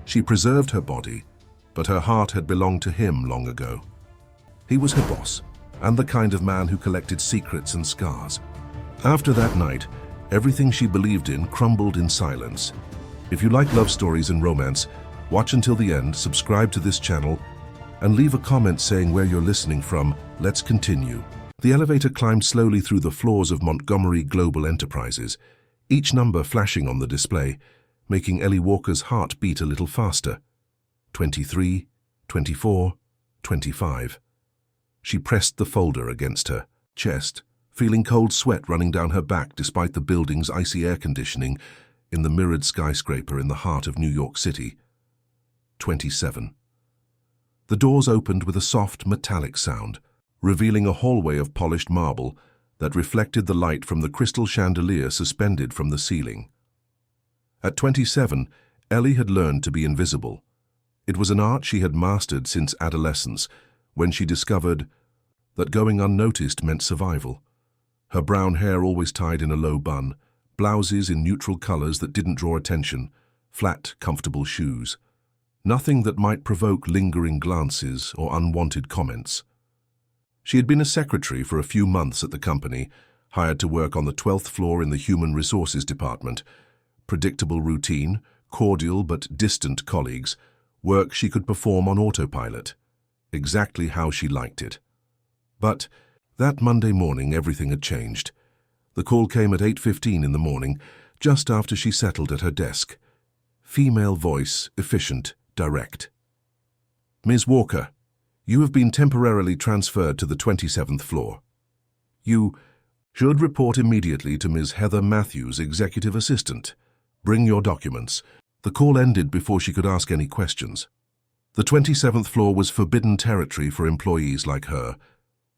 She preserved her body, but her heart had belonged to him long ago. He was her boss, and the kind of man who collected secrets and scars. After that night, everything she believed in crumbled in silence. If you like love stories and romance, watch until the end, subscribe to this channel, and leave a comment saying where you're listening from. Let's continue. The elevator climbed slowly through the floors of Montgomery Global Enterprises, each number flashing on the display, making Ellie Walker's heart beat a little faster. 23, 24, 25. She pressed the folder against her chest, feeling cold sweat running down her back despite the building's icy air conditioning in the mirrored skyscraper in the heart of New York City. 27. The doors opened with a soft, metallic sound, revealing a hallway of polished marble that reflected the light from the crystal chandelier suspended from the ceiling. At 27, Ellie had learned to be invisible. It was an art she had mastered since adolescence, when she discovered that going unnoticed meant survival. Her brown hair always tied in a low bun, blouses in neutral colors that didn't draw attention, flat, comfortable shoes. Nothing that might provoke lingering glances or unwanted comments. She had been a secretary for a few months at the company, hired to work on the 12th floor in the Human Resources Department. Predictable routine, cordial but distant colleagues, work she could perform on autopilot. Exactly how she liked it. But that Monday morning, everything had changed. The call came at 8:15 in the morning, just after she settled at her desk. Female voice, efficient, direct. "Ms. Walker, you have been temporarily transferred to the 27th floor. You should report immediately to Ms. Heather Matthews, executive assistant. Bring your documents." The call ended before she could ask any questions. The 27th floor was forbidden territory for employees like her.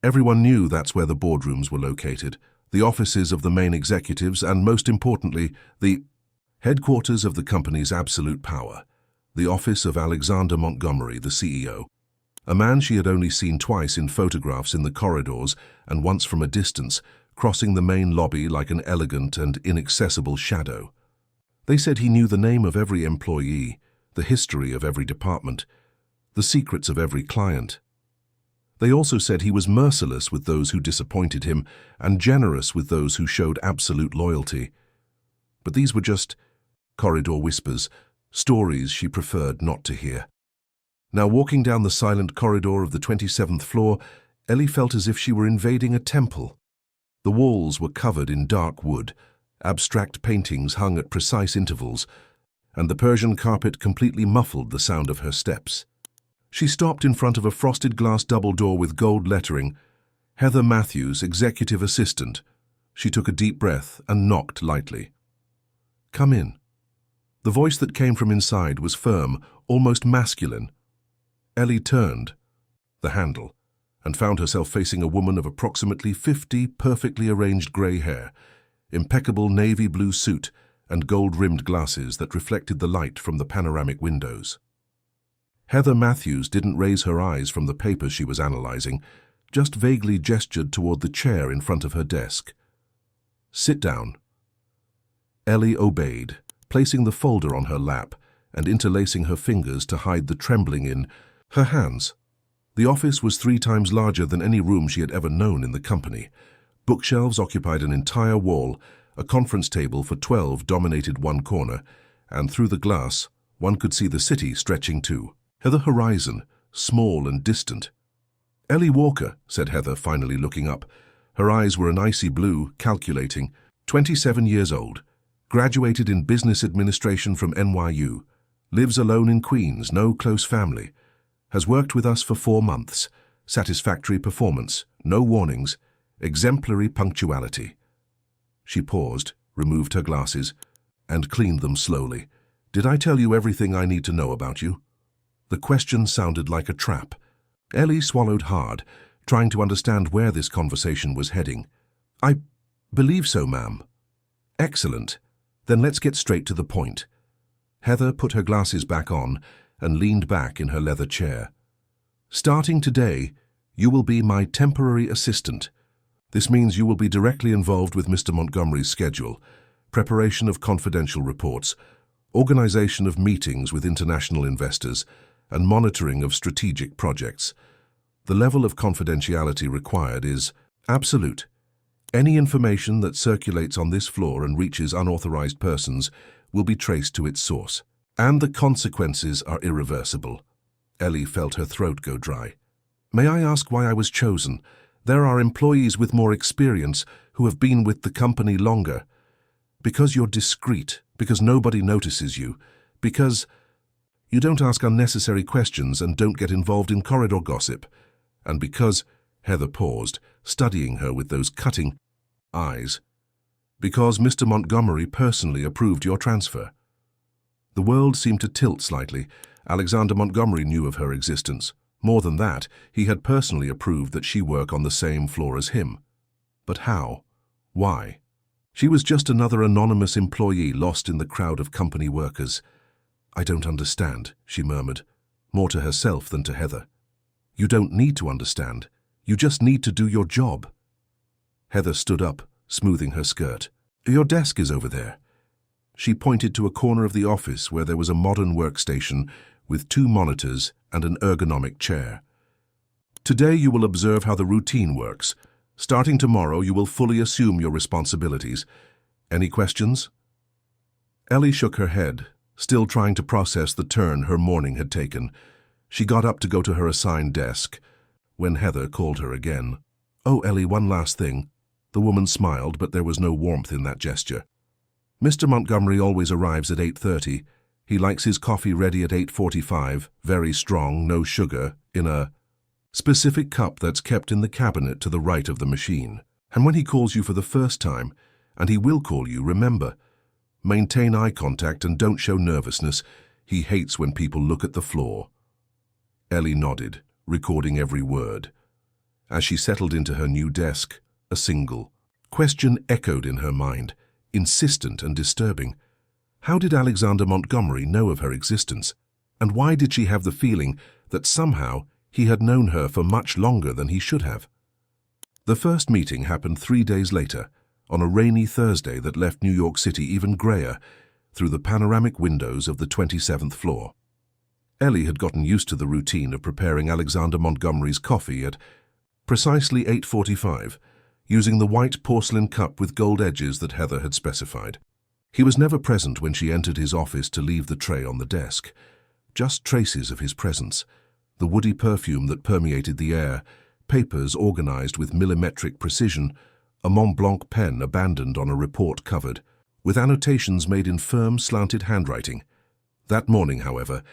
Everyone knew that's where the boardrooms were located, the offices of the main executives, and most importantly, the headquarters of the company's absolute power, the office of Alexander Montgomery, the CEO. A man she had only seen twice in photographs in the corridors and once from a distance, crossing the main lobby like an elegant and inaccessible shadow. They said he knew the name of every employee, the history of every department, the secrets of every client. They also said he was merciless with those who disappointed him and generous with those who showed absolute loyalty. But these were just corridor whispers, stories she preferred not to hear. Now, walking down the silent corridor of the 27th floor, Ellie felt as if she were invading a temple. The walls were covered in dark wood, abstract paintings hung at precise intervals, and the Persian carpet completely muffled the sound of her steps. She stopped in front of a frosted glass double door with gold lettering, "Heather Matthews, executive assistant." She took a deep breath and knocked lightly. "Come in." The voice that came from inside was firm, almost masculine. Ellie turned the handle and found herself facing a woman of approximately 50, perfectly arranged grey hair, impeccable navy blue suit, and gold-rimmed glasses that reflected the light from the panoramic windows. Heather Matthews didn't raise her eyes from the papers she was analyzing, just vaguely gestured toward the chair in front of her desk. "Sit down." Ellie obeyed, placing the folder on her lap and interlacing her fingers to hide the trembling in her hands. The office was 3 times larger than any room she had ever known in the company. Bookshelves occupied an entire wall, a conference table for 12 dominated one corner, and through the glass, one could see the city stretching too. The horizon, small and distant. "Ellie Walker," said Heather, finally looking up. Her eyes were an icy blue, calculating. 27 years old, graduated in business administration from NYU, lives alone in Queens, no close family, has worked with us for 4 months, satisfactory performance, no warnings, exemplary punctuality. She paused, removed her glasses, and cleaned them slowly. "Did I tell you everything I need to know about you?" The question sounded like a trap. Ellie swallowed hard, trying to understand where this conversation was heading. "I believe so, ma'am." "Excellent. Then let's get straight to the point." Heather put her glasses back on and leaned back in her leather chair. "Starting today, you will be my temporary assistant. This means you will be directly involved with Mr. Montgomery's schedule, preparation of confidential reports, organization of meetings with international investors, and monitoring of strategic projects. The level of confidentiality required is absolute. Any information that circulates on this floor and reaches unauthorized persons will be traced to its source. And the consequences are irreversible. Ellie felt her throat go dry. May I ask why I was chosen? There are employees with more experience who have been with the company longer. Because you're discreet, because nobody notices you, because you don't ask unnecessary questions and don't get involved in corridor gossip, and because, Heather paused, studying her with those cutting eyes, because Mr. Montgomery personally approved your transfer. The world seemed to tilt slightly. Alexander Montgomery knew of her existence. More than that, he had personally approved that she work on the same floor as him. But how? Why? She was just another anonymous employee lost in the crowd of company workers. I don't understand, she murmured, more to herself than to Heather. You don't need to understand. You just need to do your job. Heather stood up, smoothing her skirt. Your desk is over there. She pointed to a corner of the office where there was a modern workstation with 2 monitors and an ergonomic chair. Today you will observe how the routine works. Starting tomorrow, you will fully assume your responsibilities. Any questions? Ellie shook her head, still trying to process the turn her morning had taken. She got up to go to her assigned desk, when Heather called her again. Oh, Ellie, one last thing. The woman smiled, but there was no warmth in that gesture. Mr. Montgomery always arrives at 8:30. He likes his coffee ready at 8:45, very strong, no sugar, in a specific cup that's kept in the cabinet to the right of the machine. And when he calls you for the first time, and he will call you, remember, maintain eye contact and don't show nervousness. He hates when people look at the floor. Ellie nodded, recording every word. As she settled into her new desk, a single question echoed in her mind, insistent and disturbing. How did Alexander Montgomery know of her existence? And why did she have the feeling that somehow he had known her for much longer than he should have? The first meeting happened 3 days later, on a rainy Thursday that left New York City even grayer through the panoramic windows of the 27th floor. Ellie had gotten used to the routine of preparing Alexander Montgomery's coffee at precisely 8:45, using the white porcelain cup with gold edges that Heather had specified. He was never present when she entered his office to leave the tray on the desk. Just traces of his presence, the woody perfume that permeated the air, papers organized with millimetric precision, a Mont Blanc pen abandoned on a report cupboard, with annotations made in firm, slanted handwriting. That morning, however,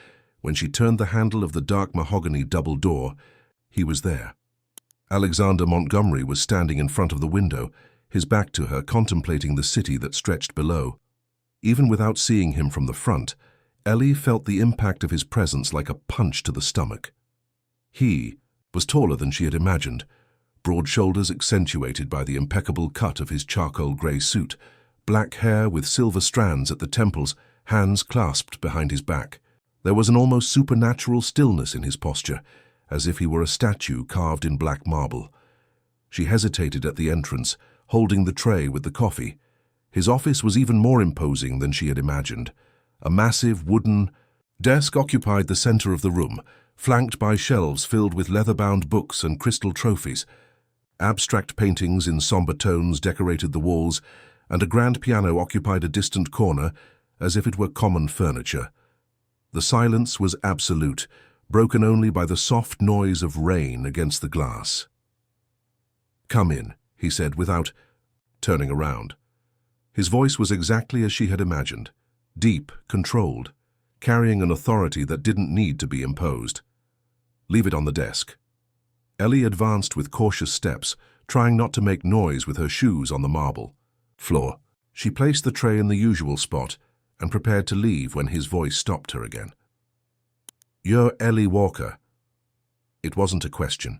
when she turned the handle of the dark mahogany double door, he was there. Alexander Montgomery was standing in front of the window, his back to her, contemplating the city that stretched below. Even without seeing him from the front, Ellie felt the impact of his presence like a punch to the stomach. He was taller than she had imagined, broad shoulders accentuated by the impeccable cut of his charcoal grey suit, black hair with silver strands at the temples, hands clasped behind his back. There was an almost supernatural stillness in his posture, as if he were a statue carved in black marble. She hesitated at the entrance, holding the tray with the coffee. His office was even more imposing than she had imagined. A massive wooden desk occupied the center of the room, flanked by shelves filled with leather-bound books and crystal trophies. Abstract paintings in somber tones decorated the walls, and a grand piano occupied a distant corner, as if it were common furniture. The silence was absolute, broken only by the soft noise of rain against the glass. "Come in," he said without turning around. His voice was exactly as she had imagined, deep, controlled, carrying an authority that didn't need to be imposed. "Leave it on the desk." Ellie advanced with cautious steps, trying not to make noise with her shoes on the marble floor. She placed the tray in the usual spot and prepared to leave when his voice stopped her again. "You're Ellie Walker." It wasn't a question.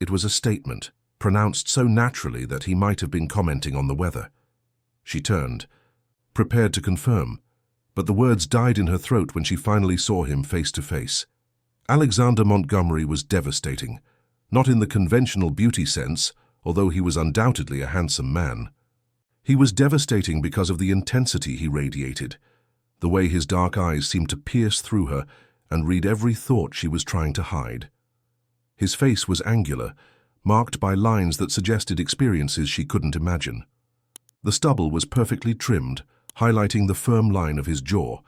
It was a statement, pronounced so naturally that he might have been commenting on the weather. She turned, prepared to confirm, but the words died in her throat when she finally saw him face to face. Alexander Montgomery was devastating, not in the conventional beauty sense, although he was undoubtedly a handsome man. He was devastating because of the intensity he radiated, the way his dark eyes seemed to pierce through her and read every thought she was trying to hide. His face was angular, marked by lines that suggested experiences she couldn't imagine. The stubble was perfectly trimmed, highlighting the firm line of his jaw,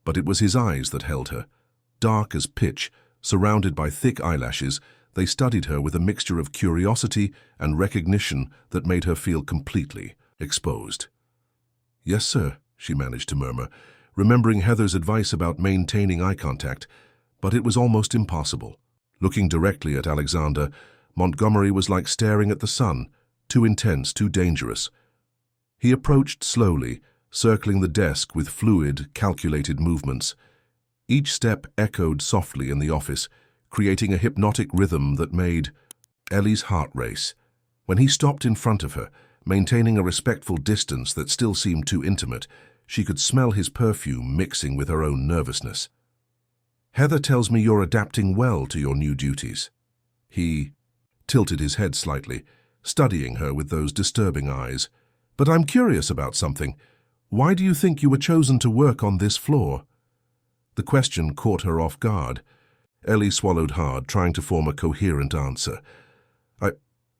but it was his eyes that held her. Dark as pitch, surrounded by thick eyelashes, they studied her with a mixture of curiosity and recognition that made her feel completely exposed. "Yes, sir," she managed to murmur, remembering Heather's advice about maintaining eye contact, but it was almost impossible. Looking directly at Alexander, Montgomery was like staring at the sun, too intense, too dangerous. He approached slowly, circling the desk with fluid, calculated movements. Each step echoed softly in the office, creating a hypnotic rhythm that made Ellie's heart race. When he stopped in front of her, maintaining a respectful distance that still seemed too intimate, she could smell his perfume mixing with her own nervousness. "Heather tells me you're adapting well to your new duties." He tilted his head slightly, studying her with those disturbing eyes. "But I'm curious about something. Why do you think you were chosen to work on this floor?" The question caught her off guard. Ellie swallowed hard, trying to form a coherent answer.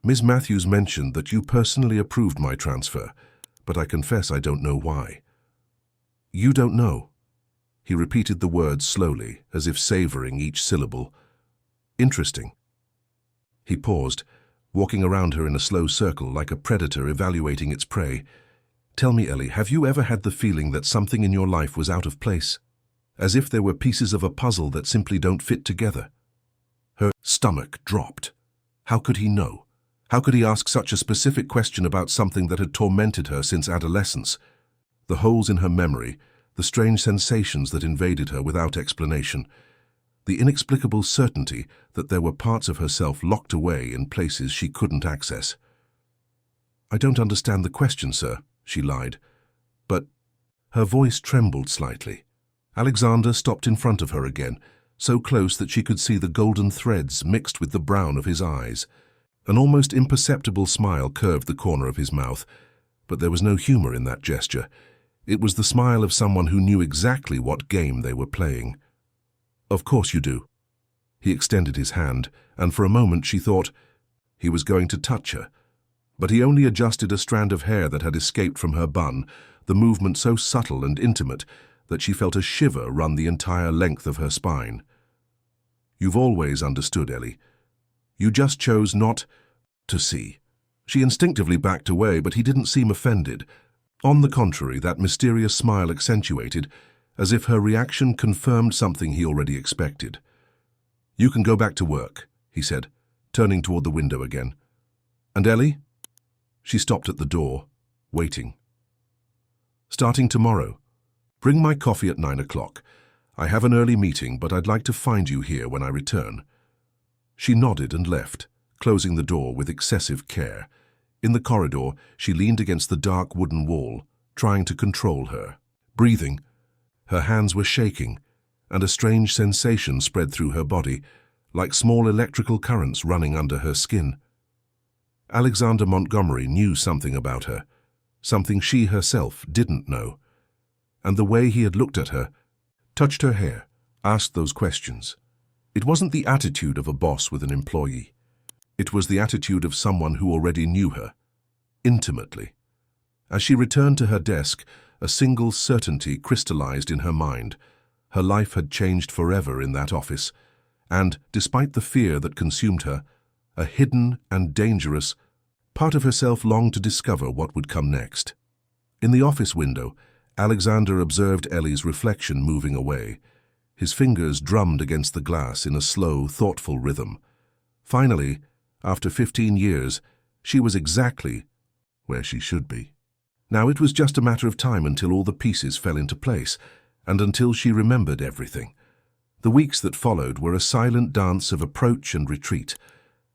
Ms. Matthews mentioned that you personally approved my transfer, but I confess I don't know why." "You don't know?" He repeated the words slowly, as if savoring each syllable. "Interesting." He paused, walking around her in a slow circle like a predator evaluating its prey. "Tell me, Ellie, have you ever had the feeling that something in your life was out of place? As if there were pieces of a puzzle that simply don't fit together?" Her stomach dropped. How could he know? How could he ask such a specific question about something that had tormented her since adolescence? The holes in her memory, the strange sensations that invaded her without explanation, the inexplicable certainty that there were parts of herself locked away in places she couldn't access. "I don't understand the question, sir," she lied. But her voice trembled slightly. Alexander stopped in front of her again, so close that she could see the golden threads mixed with the brown of his eyes. An almost imperceptible smile curved the corner of his mouth, but there was no humor in that gesture. It was the smile of someone who knew exactly what game they were playing. "Of course you do." He extended his hand, and for a moment she thought he was going to touch her. But he only adjusted a strand of hair that had escaped from her bun, the movement so subtle and intimate that she felt a shiver run the entire length of her spine. "You've always understood, Ellie. You just chose not to see." She instinctively backed away, but he didn't seem offended. On the contrary, that mysterious smile accentuated, as if her reaction confirmed something he already expected. "You can go back to work," he said, turning toward the window again. "And Ellie?" She stopped at the door, waiting. "Starting tomorrow. Bring my coffee at 9 o'clock. I have an early meeting, but I'd like to find you here when I return." She nodded and left, closing the door with excessive care. In the corridor, she leaned against the dark wooden wall, trying to control her breathing. Her hands were shaking, and a strange sensation spread through her body, like small electrical currents running under her skin. Alexander Montgomery knew something about her, something she herself didn't know. And the way he had looked at her, touched her hair, asked those questions. It wasn't the attitude of a boss with an employee. It was the attitude of someone who already knew her, intimately. As she returned to her desk, a single certainty crystallized in her mind. Her life had changed forever in that office, and, despite the fear that consumed her, a hidden and dangerous part of herself longed to discover what would come next. In the office window, Alexander observed Ellie's reflection moving away. His fingers drummed against the glass in a slow, thoughtful rhythm. Finally, after 15 years, she was exactly where she should be. Now it was just a matter of time until all the pieces fell into place, and until she remembered everything. The weeks that followed were a silent dance of approach and retreat.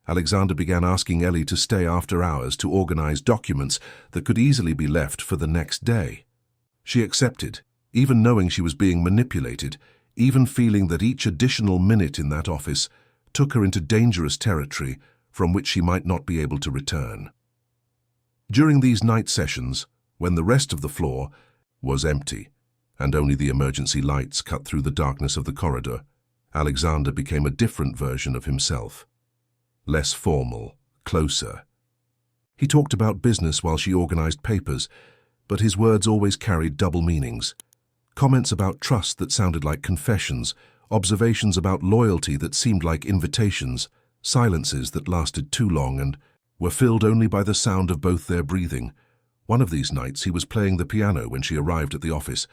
Alexander began asking Ellie to stay after hours to organize documents that could easily be left for the next day. She accepted, even knowing she was being manipulated, even feeling that each additional minute in that office took her into dangerous territory from which she might not be able to return. During these night sessions, when the rest of the floor was empty, and only the emergency lights cut through the darkness of the corridor, Alexander became a different version of himself. Less formal, closer. He talked about business while she organized papers, but his words always carried double meanings. Comments about trust that sounded like confessions, observations about loyalty that seemed like invitations, silences that lasted too long and were filled only by the sound of both their breathing. One of these nights he was playing the piano when she arrived at the office.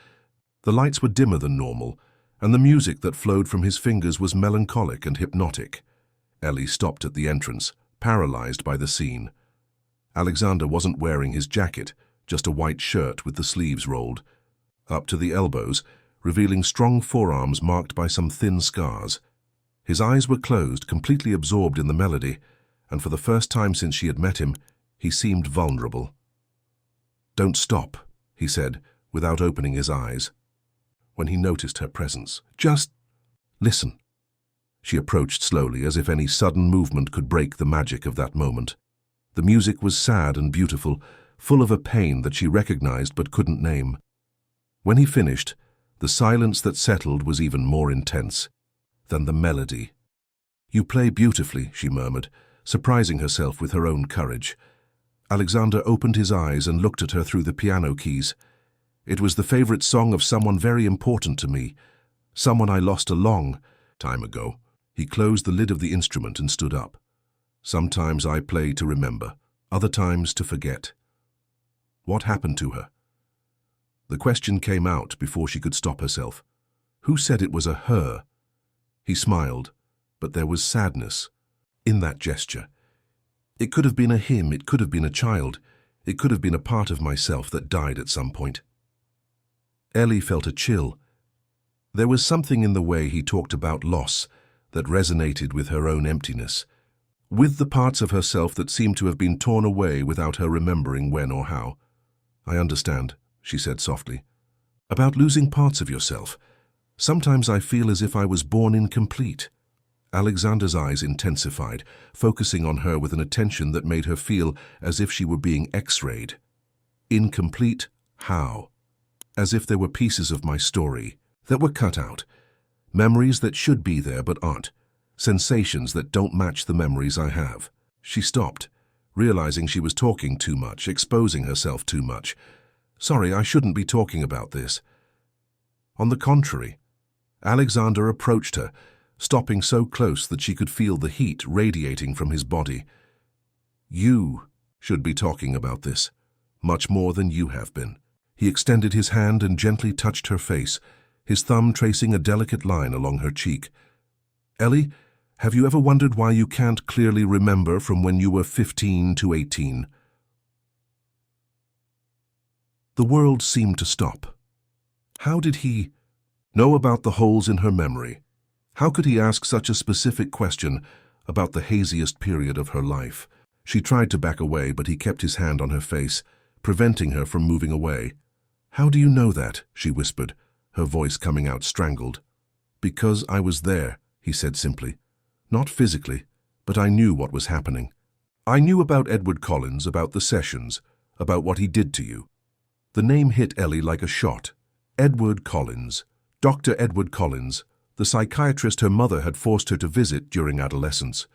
The lights were dimmer than normal, and the music that flowed from his fingers was melancholic and hypnotic. Ellie stopped at the entrance, paralyzed by the scene. Alexander wasn't wearing his jacket, just a white shirt with the sleeves rolled up to the elbows, revealing strong forearms marked by some thin scars. His eyes were closed, completely absorbed in the melody, and for the first time since she had met him, he seemed vulnerable. "Don't stop," he said, without opening his eyes. When he noticed her presence, "Just listen." She approached slowly, as if any sudden movement could break the magic of that moment. The music was sad and beautiful, full of a pain that she recognized but couldn't name. When he finished, the silence that settled was even more intense than the melody. "You play beautifully," she murmured, surprising herself with her own courage. Alexander opened his eyes and looked at her through the piano keys. "It was the favorite song of someone very important to me, someone I lost a long time ago." He closed the lid of the instrument and stood up. "Sometimes I play to remember, other times to forget." What happened to her? The question came out before she could stop herself. Who said it was a her? He smiled, but there was sadness in that gesture. It could have been a him, it could have been a child, it could have been a part of myself that died at some point. Ellie felt a chill. There was something in the way he talked about loss that resonated with her own emptiness, with the parts of herself that seemed to have been torn away without her remembering when or how. "I understand," she said softly. "About losing parts of yourself. Sometimes I feel as if I was born incomplete." Alexander's eyes intensified, focusing on her with an attention that made her feel as if she were being X-rayed. "Incomplete? How?" "As if there were pieces of my story that were cut out. Memories that should be there but aren't. Sensations that don't match the memories I have." She stopped, realizing she was talking too much, exposing herself too much. "Sorry, I shouldn't be talking about this." On the contrary, Alexander approached her, stopping so close that she could feel the heat radiating from his body. "You should be talking about this, much more than you have been." He extended his hand and gently touched her face, his thumb tracing a delicate line along her cheek. "Ellie, have you ever wondered why you can't clearly remember from when you were 15 to 18? The world seemed to stop. How did he know about the holes in her memory? How could he ask such a specific question about the haziest period of her life? She tried to back away, but he kept his hand on her face, preventing her from moving away. "How do you know that?" she whispered, her voice coming out strangled. "Because I was there," he said simply. "Not physically, but I knew what was happening. I knew about Edward Collins, about the sessions, about what he did to you." The name hit Ellie like a shot. Edward Collins. Dr. Edward Collins, the psychiatrist her mother had forced her to visit during adolescence.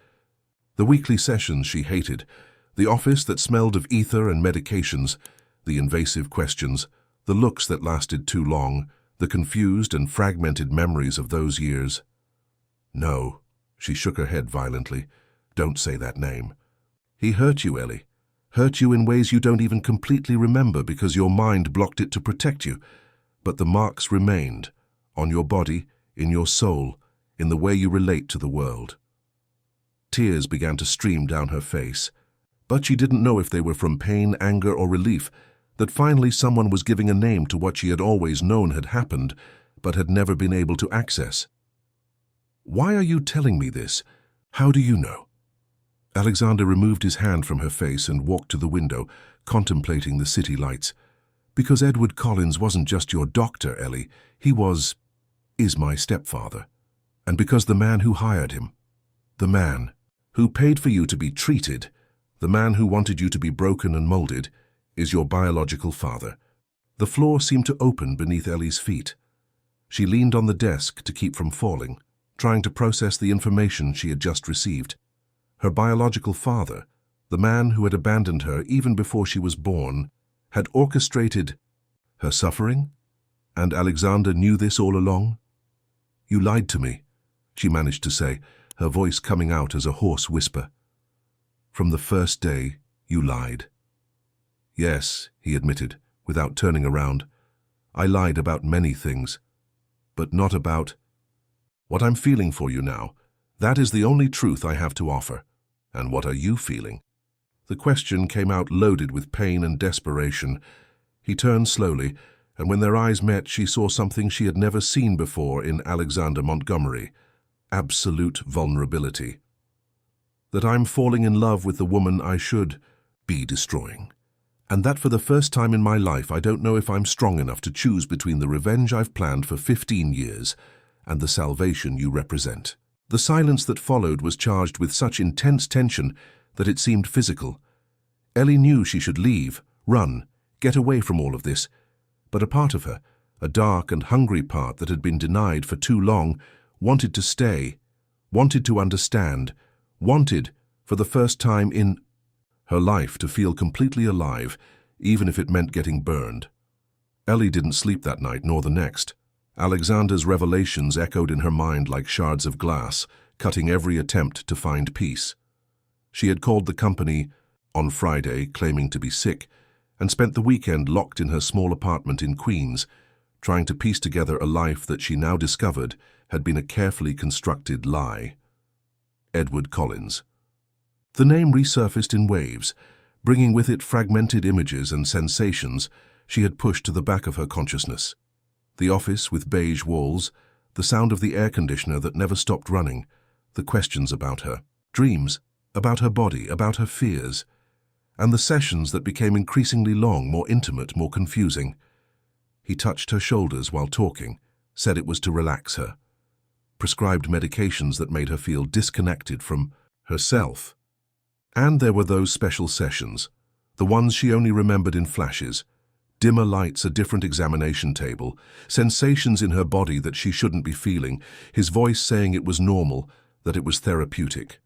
The weekly sessions she hated, the office that smelled of ether and medications, the invasive questions, the looks that lasted too long, the confused and fragmented memories of those years. "No," she shook her head violently. "Don't say that name. He hurt you, Ellie. Hurt you in ways you don't even completely remember because your mind blocked it to protect you. But the marks remained, on your body, in your soul, in the way you relate to the world." Tears began to stream down her face, but she didn't know if they were from pain, anger, or relief, that finally someone was giving a name to what she had always known had happened, but had never been able to access. "Why are you telling me this? How do you know?" Alexander removed his hand from her face and walked to the window, contemplating the city lights. "Because Edward Collins wasn't just your doctor, Ellie. He is my stepfather. And because the man who hired him, the man who paid for you to be treated, the man who wanted you to be broken and molded, is your biological father. The floor seemed to open beneath Ellie's feet. She leaned on the desk to keep from falling, trying to process the information she had just received. Her biological father, the man who had abandoned her even before she was born, had orchestrated her suffering? And Alexander knew this all along? "You lied to me," she managed to say, her voice coming out as a hoarse whisper. "From the first day, you lied." "Yes," he admitted, without turning around. "I lied about many things, but not about what I'm feeling for you now. That is the only truth I have to offer. And what are you feeling?" The question came out loaded with pain and desperation. He turned slowly, and when their eyes met, she saw something she had never seen before in Alexander Montgomery: absolute vulnerability. "That I'm falling in love with the woman I should be destroying. And that for the first time in my life, I don't know if I'm strong enough to choose between the revenge I've planned for 15 years and the salvation you represent." The silence that followed was charged with such intense tension that it seemed physical. Ellie knew she should leave, run, get away from all of this. But a part of her, a dark and hungry part that had been denied for too long, wanted to stay, wanted to understand, wanted, for the first time in her life, to feel completely alive, even if it meant getting burned. Ellie didn't sleep that night nor the next. Alexander's revelations echoed in her mind like shards of glass, cutting every attempt to find peace. She had called the company on Friday, claiming to be sick, and spent the weekend locked in her small apartment in Queens, trying to piece together a life that she now discovered had been a carefully constructed lie. Edward Collins. The name resurfaced in waves, bringing with it fragmented images and sensations she had pushed to the back of her consciousness. The office with beige walls, the sound of the air conditioner that never stopped running, the questions about her, dreams about her body, about her fears, and the sessions that became increasingly long, more intimate, more confusing. He touched her shoulders while talking, said it was to relax her, prescribed medications that made her feel disconnected from herself. And there were those special sessions, the ones she only remembered in flashes: dimmer lights, a different examination table, sensations in her body that she shouldn't be feeling, his voice saying it was normal, that it was therapeutic.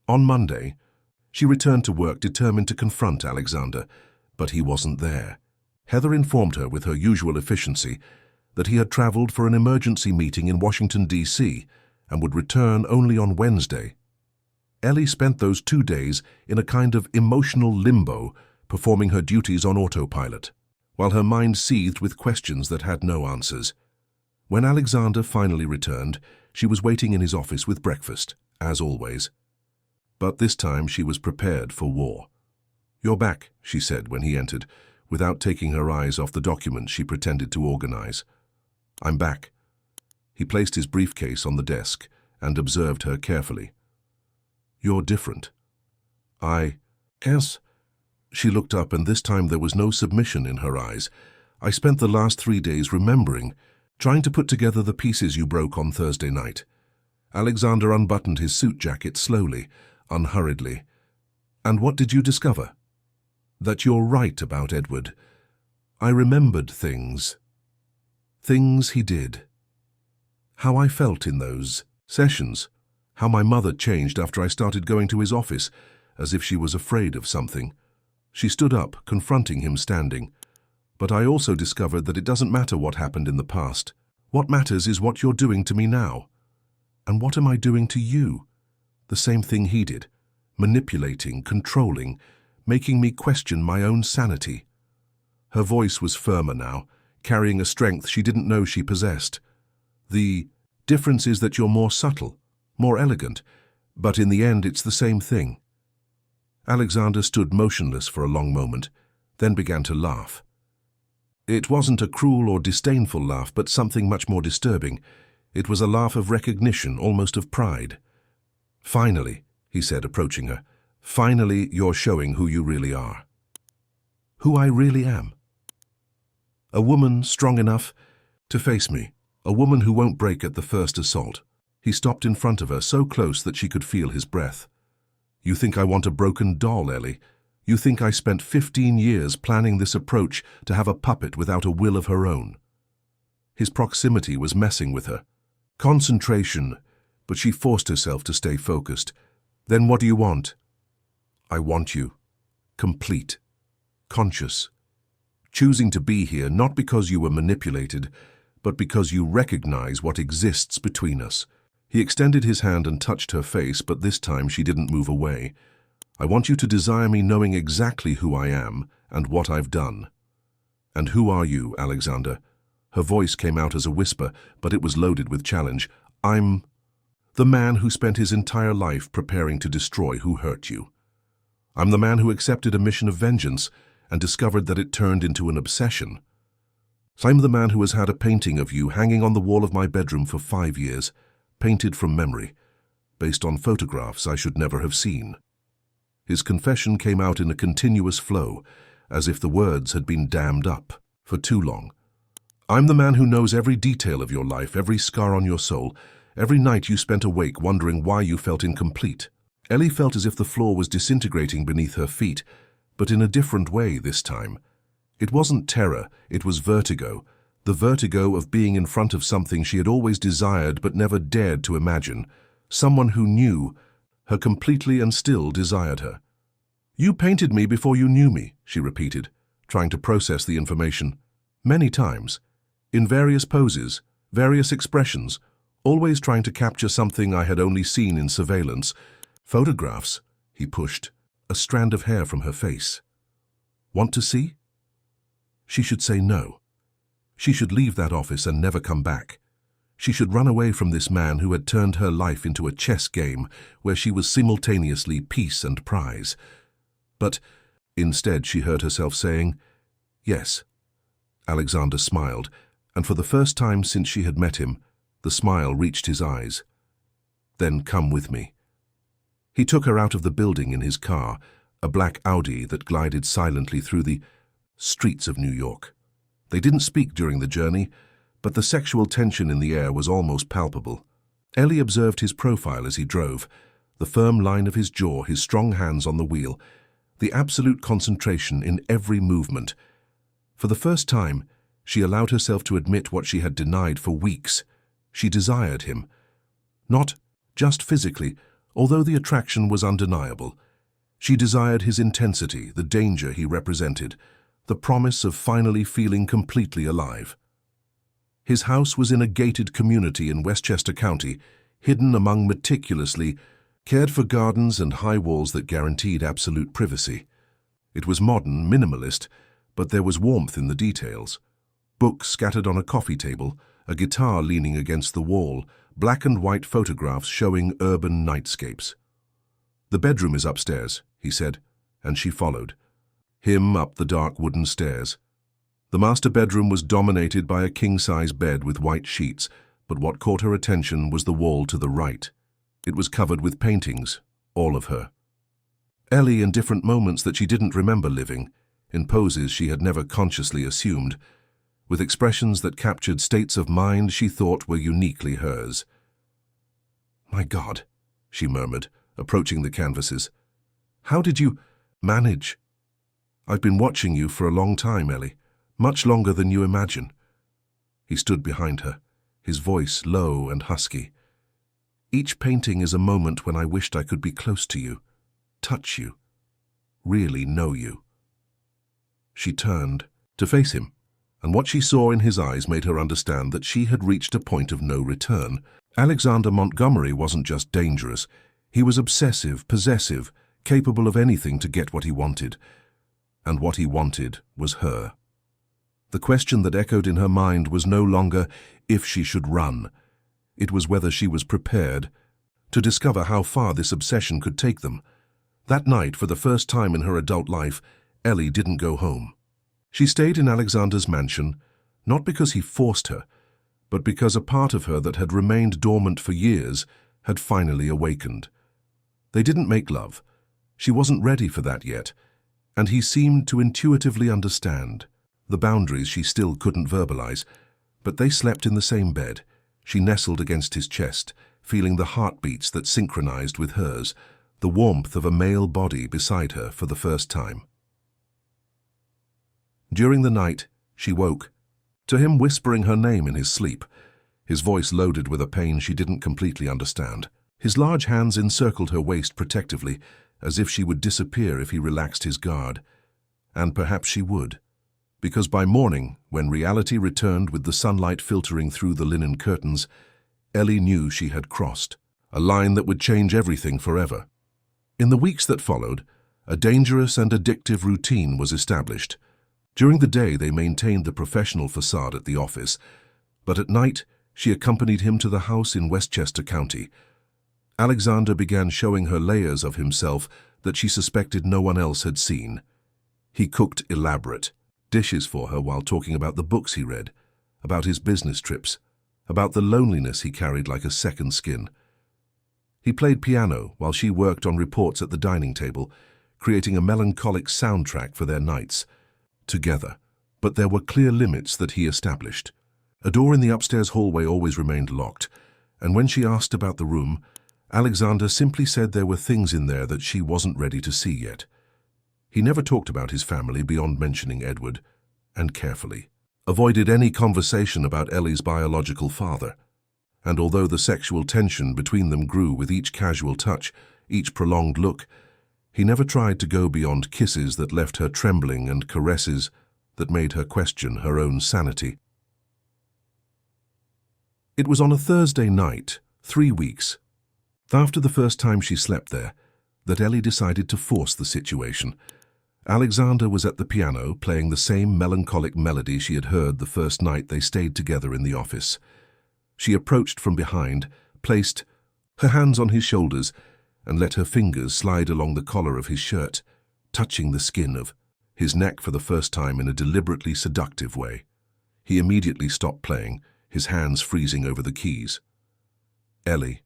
On Monday, she returned to work determined to confront Alexander, but he wasn't there. Heather informed her with her usual efficiency that he had traveled for an emergency meeting in Washington, D.C., and would return only on Wednesday. Ellie spent those 2 days in a kind of emotional limbo, performing her duties on autopilot, while her mind seethed with questions that had no answers. When Alexander finally returned, she was waiting in his office with breakfast, as always. But this time she was prepared for war. "You're back," she said when he entered, without taking her eyes off the document she pretended to organize. "I'm back." He placed his briefcase on the desk and observed her carefully. "You're different." Yes." She looked up, and this time there was no submission in her eyes. "I spent the last 3 days remembering, trying to put together the pieces you broke on Thursday night." Alexander unbuttoned his suit jacket slowly, unhurriedly. "And what did you discover?" "That you're right about Edward. I remembered things. Things he did. How I felt in those sessions. How my mother changed after I started going to his office, as if she was afraid of something." She stood up, confronting him standing. "But I also discovered that it doesn't matter what happened in the past. What matters is what you're doing to me now." "And what am I doing to you?" "The same thing he did. Manipulating, controlling, making me question my own sanity." Her voice was firmer now, carrying a strength she didn't know she possessed. "The difference is that you're more subtle, more elegant, but in the end it's the same thing." Alexander stood motionless for a long moment, then began to laugh. It wasn't a cruel or disdainful laugh, but something much more disturbing. It was a laugh of recognition, almost of pride. "Finally," he said, approaching her, "finally you're showing who you really are." "Who I really am?" "A woman strong enough to face me, a woman who won't break at the first assault." He stopped in front of her, so close that she could feel his breath. "You think I want a broken doll, Ellie? You think I spent 15 years planning this approach to have a puppet without a will of her own? His proximity was messing with her. Concentration, but she forced herself to stay focused. Then what do you want? I want you. Complete. Conscious. Choosing to be here not because you were manipulated, but because you recognize what exists between us. He extended his hand and touched her face, but this time she didn't move away. I want you to desire me knowing exactly who I am and what I've done. And who are you, Alexander? Her voice came out as a whisper, but it was loaded with challenge. I'm the man who spent his entire life preparing to destroy who hurt you. I'm the man who accepted a mission of vengeance and discovered that it turned into an obsession. I'm the man who has had a painting of you hanging on the wall of my bedroom for 5 years, painted from memory, based on photographs I should never have seen. His confession came out in a continuous flow, as if the words had been dammed up for too long. I'm the man who knows every detail of your life, every scar on your soul, every night you spent awake wondering why you felt incomplete. Ellie felt as if the floor was disintegrating beneath her feet, but in a different way this time. It wasn't terror, it was vertigo, the vertigo of being in front of something she had always desired but never dared to imagine, someone who knew her completely and still desired her. You painted me before you knew me, she repeated, trying to process the information. Many times, in various poses, various expressions, always trying to capture something I had only seen in surveillance. Photographs, he pushed, a strand of hair from her face. Want to see? She should say no. She should leave that office and never come back. She should run away from this man who had turned her life into a chess game where she was simultaneously peace and prize. But instead she heard herself saying, yes. Alexander smiled, and for the first time since she had met him, the smile reached his eyes. Then come with me. He took her out of the building in his car, a black Audi that glided silently through the streets of New York. They didn't speak during the journey, but the sexual tension in the air was almost palpable. Ellie observed his profile as he drove, the firm line of his jaw, his strong hands on the wheel, the absolute concentration in every movement. For the first time, she allowed herself to admit what she had denied for weeks. She desired him. Not just physically, although the attraction was undeniable. She desired his intensity, the danger he represented, the promise of finally feeling completely alive. His house was in a gated community in Westchester County, hidden among meticulously cared-for gardens and high walls that guaranteed absolute privacy. It was modern, minimalist, but there was warmth in the details. Books scattered on a coffee table, a guitar leaning against the wall, black and white photographs showing urban nightscapes. The bedroom is upstairs, he said, and she followed him up the dark wooden stairs. The master bedroom was dominated by a king-size bed with white sheets, but what caught her attention was the wall to the right. It was covered with paintings, all of her. Ellie in different moments that she didn't remember living, in poses she had never consciously assumed, with expressions that captured states of mind she thought were uniquely hers. My God, she murmured, approaching the canvases. How did you manage? I've been watching you for a long time, Ellie, much longer than you imagine. He stood behind her, his voice low and husky. Each painting is a moment when I wished I could be close to you, touch you, really know you. She turned to face him, and what she saw in his eyes made her understand that she had reached a point of no return. Alexander Montgomery wasn't just dangerous. He was obsessive, possessive, capable of anything to get what he wanted. And what he wanted was her. The question that echoed in her mind was no longer if she should run. It was whether she was prepared to discover how far this obsession could take them. That night, for the first time in her adult life, Ellie didn't go home. She stayed in Alexander's mansion, not because he forced her, but because a part of her that had remained dormant for years had finally awakened. They didn't make love. She wasn't ready for that yet, and he seemed to intuitively understand. The boundaries she still couldn't verbalize, but they slept in the same bed. She nestled against his chest, feeling the heartbeats that synchronized with hers, the warmth of a male body beside her for the first time. During the night, she woke, to him whispering her name in his sleep, his voice loaded with a pain she didn't completely understand. His large hands encircled her waist protectively, as if she would disappear if he relaxed his guard. And perhaps she would, because by morning, when reality returned with the sunlight filtering through the linen curtains, Ellie knew she had crossed a line that would change everything forever. In the weeks that followed, a dangerous and addictive routine was established. During the day, they maintained the professional facade at the office, but at night, she accompanied him to the house in Westchester County. Alexander began showing her layers of himself that she suspected no one else had seen. He cooked elaborate dishes for her while talking about the books he read, about his business trips, about the loneliness he carried like a second skin. He played piano while she worked on reports at the dining table, creating a melancholic soundtrack for their nights together. But there were clear limits that he established. A door in the upstairs hallway always remained locked, and when she asked about the room, Alexander simply said there were things in there that she wasn't ready to see yet. He never talked about his family beyond mentioning Edward, and carefully avoided any conversation about Ellie's biological father. And although the sexual tension between them grew with each casual touch, each prolonged look, he never tried to go beyond kisses that left her trembling and caresses that made her question her own sanity. It was on a Thursday night, 3 weeks, after the first time she slept there, that Ellie decided to force the situation. Alexander was at the piano, playing the same melancholic melody she had heard the first night they stayed together in the office. She approached from behind, placed her hands on his shoulders, and let her fingers slide along the collar of his shirt, touching the skin of his neck for the first time in a deliberately seductive way. He immediately stopped playing, his hands freezing over the keys. "Ellie,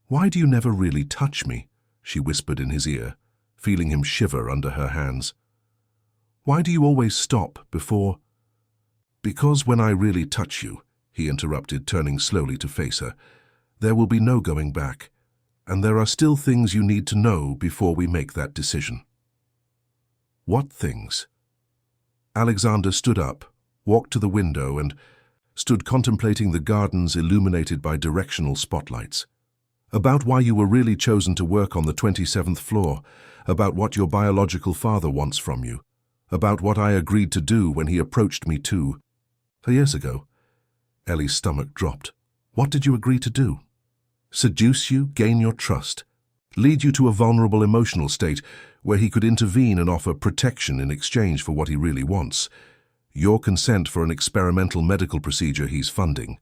why do you never really touch me?" she whispered in his ear, feeling him shiver under her hands. "Why do you always stop before—" "Because when I really touch you," he interrupted, turning slowly to face her, "there will be no going back, and there are still things you need to know before we make that decision." "What things?" Alexander stood up, walked to the window, and stood contemplating the gardens illuminated by directional spotlights. "About why you were really chosen to work on the 27th floor, about what your biological father wants from you, about what I agreed to do when he approached me 2 years ago." Ellie's stomach dropped. "What did you agree to do? Seduce you, gain your trust, lead you to a vulnerable emotional state where he could intervene and offer protection in exchange for what he really wants. Your consent for an experimental medical procedure he's funding."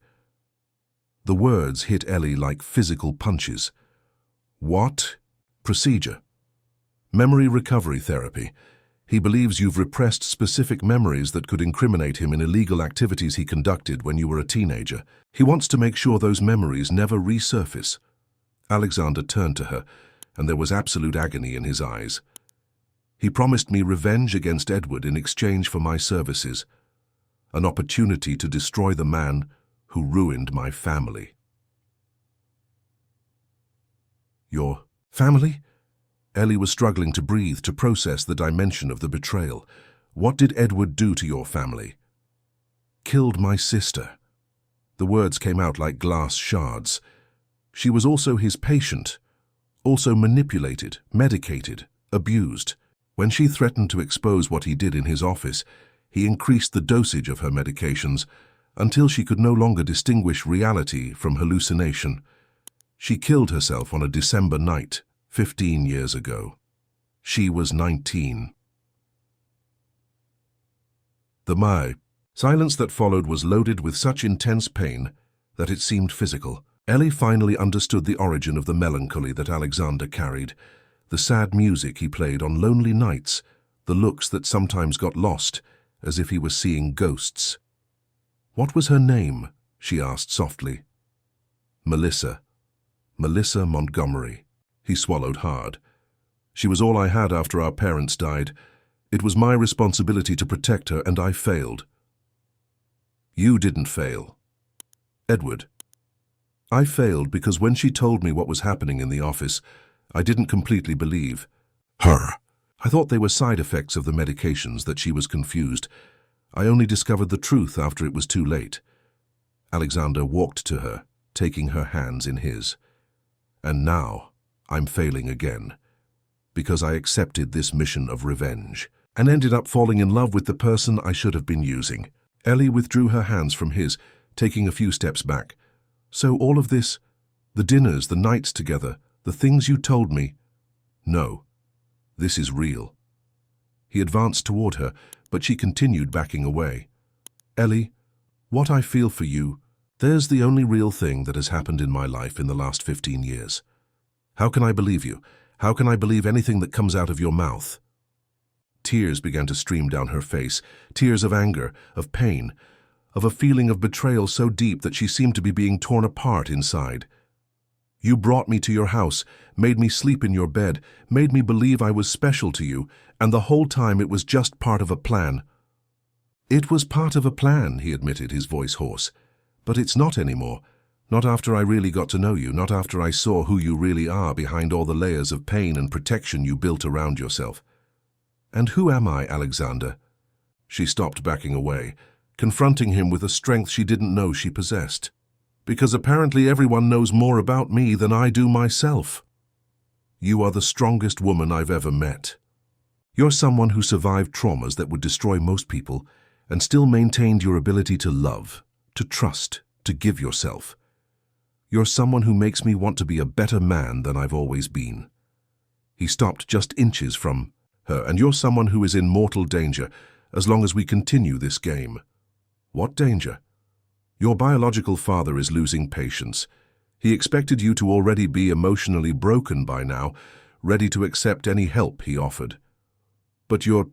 The words hit Ellie like physical punches. "What procedure?" "Memory recovery therapy. He believes you've repressed specific memories that could incriminate him in illegal activities he conducted when you were a teenager. He wants to make sure those memories never resurface." Alexander turned to her, and there was absolute agony in his eyes. "He promised me revenge against Edward in exchange for my services, an opportunity to destroy the man who ruined my family." "Your family?" Ellie was struggling to breathe, to process the dimension of the betrayal. "What did Edward do to your family?" "Killed my sister." The words came out like glass shards. She was also his patient, also manipulated, medicated, abused. When she threatened to expose what he did in his office, he increased the dosage of her medications until she could no longer distinguish reality from hallucination. She killed herself on a December night, 15 years ago. She was 19. The silence that followed was loaded with such intense pain that it seemed physical. Ellie finally understood the origin of the melancholy that Alexander carried, the sad music he played on lonely nights, the looks that sometimes got lost, as if he was seeing ghosts. "What was her name?" she asked softly. "Melissa. Melissa Montgomery." He swallowed hard. "She was all I had after our parents died. It was my responsibility to protect her, and I failed." "You didn't fail." "Edward. I failed because when she told me what was happening in the office, I didn't completely believe her. I thought they were side effects of the medications, that she was confused. I only discovered the truth after it was too late. Alexander walked to her, taking her hands in his. And now I'm failing again, because I accepted this mission of revenge and ended up falling in love with the person I should have been using. Ellie withdrew her hands from his, taking a few steps back. So all of this, the dinners, the nights together, the things you told me, no, this is real. He advanced toward her, but she continued backing away. Ellie, what I feel for you, there's the only real thing that has happened in my life in the last 15 years. How can I believe you? How can I believe anything that comes out of your mouth? Tears began to stream down her face, tears of anger, of pain, of a feeling of betrayal so deep that she seemed to be being torn apart inside. You brought me to your house, made me sleep in your bed, made me believe I was special to you, and the whole time it was just part of a plan. It was part of a plan, he admitted, his voice hoarse. But it's not anymore. Not after I really got to know you, not after I saw who you really are behind all the layers of pain and protection you built around yourself. And who am I, Alexander? She stopped, backing away, confronting him with a strength she didn't know she possessed. Because apparently everyone knows more about me than I do myself. You are the strongest woman I've ever met. You're someone who survived traumas that would destroy most people and still maintained your ability to love, to trust, to give yourself. You're someone who makes me want to be a better man than I've always been. He stopped just inches from her. And you're someone who is in mortal danger as long as we continue this game. What danger? Your biological father is losing patience. He expected you to already be emotionally broken by now, ready to accept any help he offered. But you're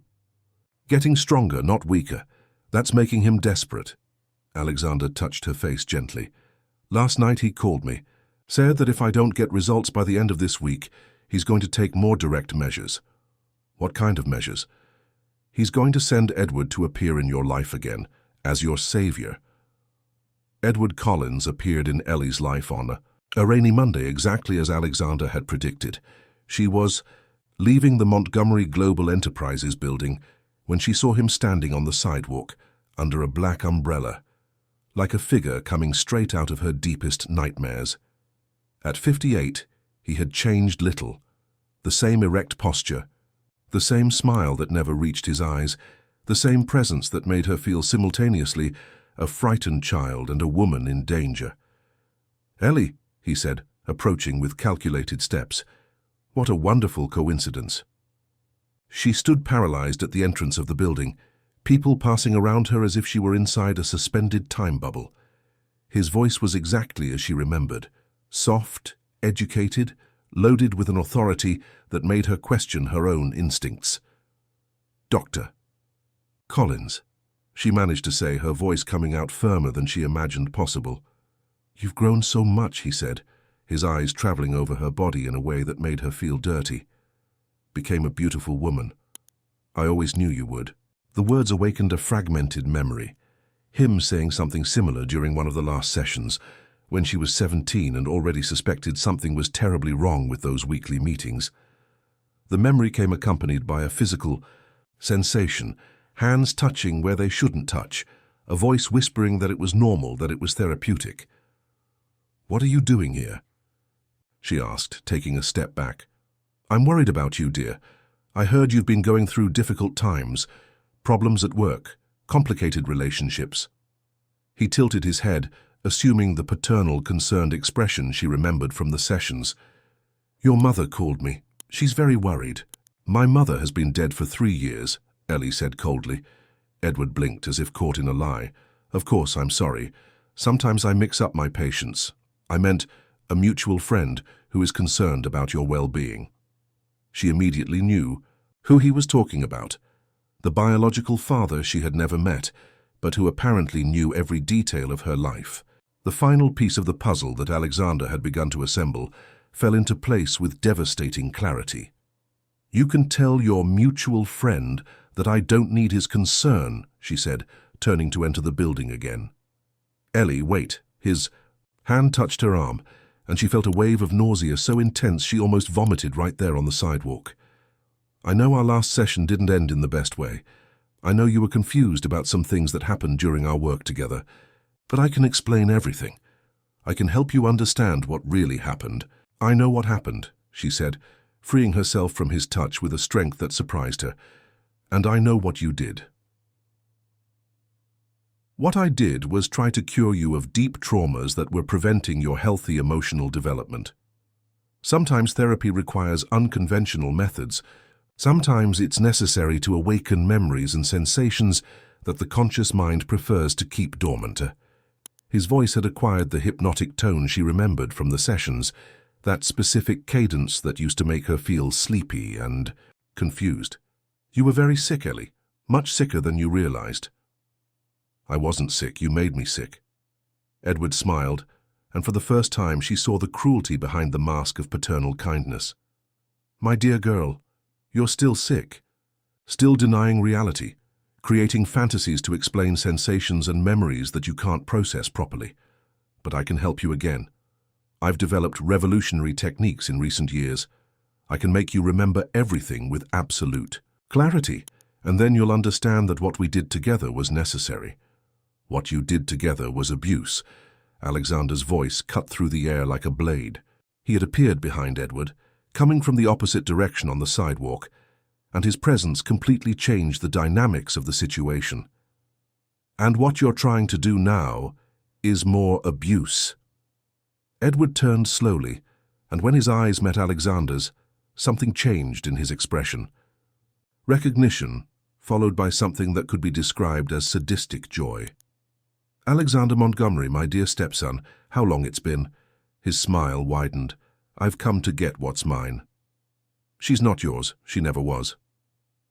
getting stronger, not weaker. That's making him desperate. Alexander touched her face gently. Last night he called me, said that if I don't get results by the end of this week, he's going to take more direct measures. What kind of measures? He's going to send Edward to appear in your life again, as your savior. Edward Collins appeared in Ellie's life on a rainy Monday, exactly as Alexander had predicted. She was leaving the Montgomery Global Enterprises building when she saw him standing on the sidewalk under a black umbrella, like a figure coming straight out of her deepest nightmares. At 58, he had changed little. The same erect posture, the same smile that never reached his eyes, the same presence that made her feel simultaneously a frightened child and a woman in danger. Ellie, he said, approaching with calculated steps. What a wonderful coincidence. She stood paralyzed at the entrance of the building, people passing around her as if she were inside a suspended time bubble. His voice was exactly as she remembered, soft, educated, loaded with an authority that made her question her own instincts. Doctor. Collins, she managed to say, her voice coming out firmer than she imagined possible. You've grown so much, he said, his eyes traveling over her body in a way that made her feel dirty. Became a beautiful woman. I always knew you would. The words awakened a fragmented memory. Him saying something similar during one of the last sessions, when she was 17 and already suspected something was terribly wrong with those weekly meetings. The memory came accompanied by a physical sensation, hands touching where they shouldn't touch, a voice whispering that it was normal, that it was therapeutic. What are you doing here? She asked, taking a step back. I'm worried about you, dear. I heard you've been going through difficult times, problems at work, complicated relationships. He tilted his head, assuming the paternal, concerned expression she remembered from the sessions. Your mother called me. She's very worried. My mother has been dead for 3 years, Ellie said coldly. Edward blinked as if caught in a lie. Of course, I'm sorry. Sometimes I mix up my patients. I meant a mutual friend who is concerned about your well-being. She immediately knew who he was talking about. The biological father she had never met, but who apparently knew every detail of her life. The final piece of the puzzle that Alexander had begun to assemble fell into place with devastating clarity. You can tell your mutual friend that I don't need his concern, she said, turning to enter the building again. Ellie, wait. His hand touched her arm, and she felt a wave of nausea so intense she almost vomited right there on the sidewalk. I know our last session didn't end in the best way. I know you were confused about some things that happened during our work together, but I can explain everything. I can help you understand what really happened. I know what happened, she said, freeing herself from his touch with a strength that surprised her. And I know what you did. What I did was try to cure you of deep traumas that were preventing your healthy emotional development. Sometimes therapy requires unconventional methods. Sometimes it's necessary to awaken memories and sensations that the conscious mind prefers to keep dormant. His voice had acquired the hypnotic tone she remembered from the sessions, that specific cadence that used to make her feel sleepy and confused. You were very sick, Ellie, much sicker than you realized. I wasn't sick, you made me sick. Edward smiled, and for the first time she saw the cruelty behind the mask of paternal kindness. My dear girl, you're still sick, still denying reality, creating fantasies to explain sensations and memories that you can't process properly. But I can help you again. I've developed revolutionary techniques in recent years. I can make you remember everything with absolute clarity, and then you'll understand that what we did together was necessary. What you did together was abuse. Alexander's voice cut through the air like a blade. He had appeared behind Edward, coming from the opposite direction on the sidewalk, and his presence completely changed the dynamics of the situation. And what you're trying to do now is more abuse. Edward turned slowly, and when his eyes met Alexander's, something changed in his expression. Recognition, followed by something that could be described as sadistic joy. Alexander Montgomery, my dear stepson, how long it's been. His smile widened. I've come to get what's mine. She's not yours. She never was.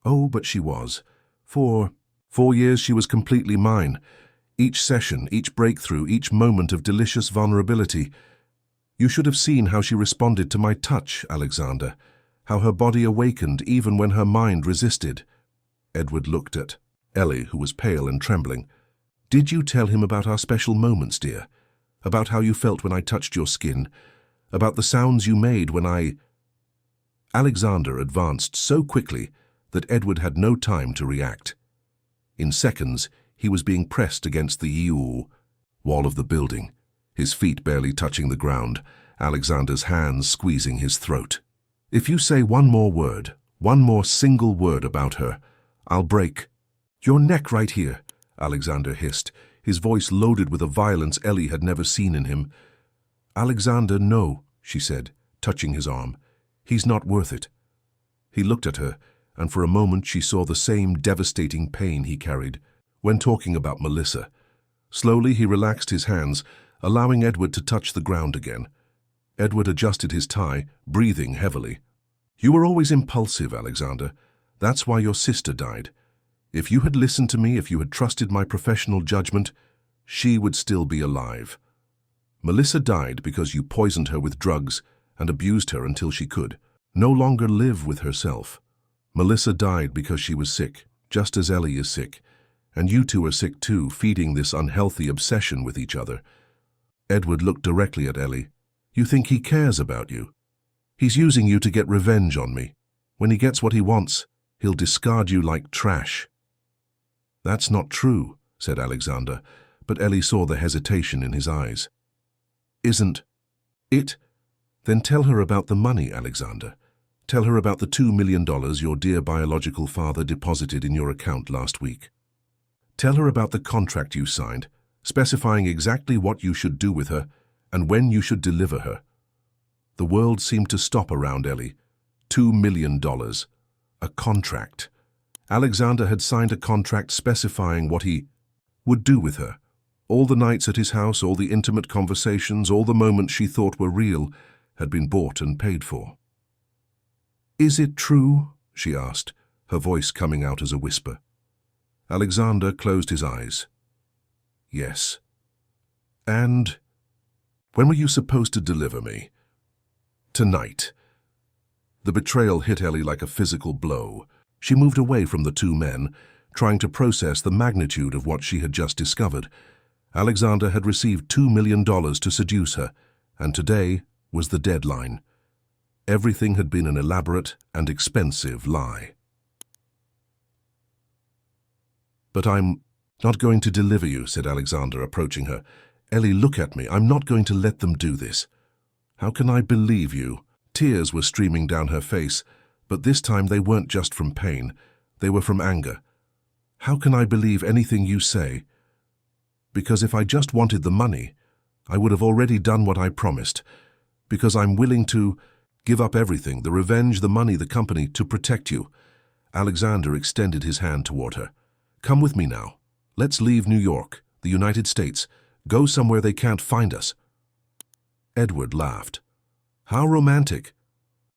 Oh, but she was. For 4 years she was completely mine. Each session, each breakthrough, each moment of delicious vulnerability. You should have seen how she responded to my touch, Alexander. How her body awakened even when her mind resisted. Edward looked at Ellie, who was pale and trembling. Did you tell him about our special moments, dear? About how you felt when I touched your skin? About the sounds you made when I... Alexander advanced so quickly that Edward had no time to react. In seconds, he was being pressed against the wall of the building, his feet barely touching the ground, Alexander's hands squeezing his throat. If you say one more word, one more single word about her, I'll break your neck right here, Alexander hissed, his voice loaded with a violence Ellie had never seen in him. Alexander, no, she said, touching his arm. He's not worth it. He looked at her, and for a moment she saw the same devastating pain he carried when talking about Melissa. Slowly he relaxed his hands, allowing Edward to touch the ground again. Edward adjusted his tie, breathing heavily. You were always impulsive, Alexander. That's why your sister died. If you had listened to me, if you had trusted my professional judgment, she would still be alive. Melissa died because you poisoned her with drugs and abused her until she could no longer live with herself. Melissa died because she was sick, just as Ellie is sick, and you two are sick too, feeding this unhealthy obsession with each other. Edward looked directly at Ellie. You think he cares about you? He's using you to get revenge on me. When he gets what he wants, he'll discard you like trash. That's not true, said Alexander, but Ellie saw the hesitation in his eyes. Isn't it? Then tell her about the money, Alexander. Tell her about the $2 million your dear biological father deposited in your account last week. Tell her about the contract you signed, specifying exactly what you should do with her and when you should deliver her. The world seemed to stop around Ellie. $2 million. A contract. Alexander had signed a contract specifying what he would do with her. All the nights at his house, all the intimate conversations, all the moments she thought were real, had been bought and paid for. Is it true? She asked, her voice coming out as a whisper. Alexander closed his eyes. Yes. And when were you supposed to deliver me? Tonight. The betrayal hit Ellie like a physical blow. She moved away from the two men, trying to process the magnitude of what she had just discovered. Alexander had received $2 million to seduce her, and today was the deadline. Everything had been an elaborate and expensive lie. "But I'm not going to deliver you," said Alexander, approaching her. "Ellie, look at me. I'm not going to let them do this. How can I believe you?" Tears were streaming down her face, but this time they weren't just from pain. They were from anger. "How can I believe anything you say? Because if I just wanted the money, I would have already done what I promised. Because I'm willing to give up everything, the revenge, the money, the company, to protect you." Alexander extended his hand toward her. "Come with me now. Let's leave New York, the United States. Go somewhere they can't find us." Edward laughed. "How romantic.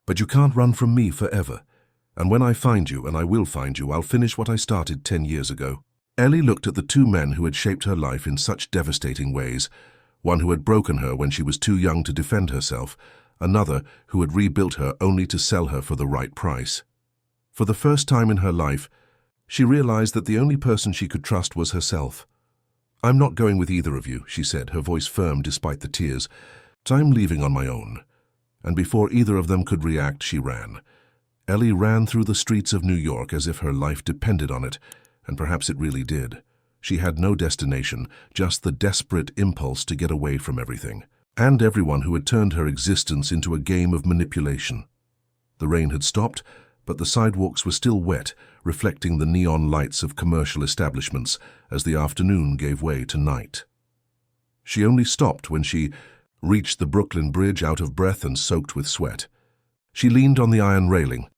But you can't run from me forever. And when I find you, and I will find you, I'll finish what I started 10 years ago." Ellie looked at the two men who had shaped her life in such devastating ways. One who had broken her when she was too young to defend herself, another who had rebuilt her only to sell her for the right price. For the first time in her life, she realized that the only person she could trust was herself. "I'm not going with either of you," she said, her voice firm despite the tears. "I'm leaving on my own." And before either of them could react, she ran. Ellie ran through the streets of New York as if her life depended on it, and perhaps it really did. She had no destination, just the desperate impulse to get away from everything, and everyone who had turned her existence into a game of manipulation. The rain had stopped, but the sidewalks were still wet, reflecting the neon lights of commercial establishments as the afternoon gave way to night. She only stopped when she reached the Brooklyn Bridge, out of breath and soaked with sweat. She leaned on the iron railing,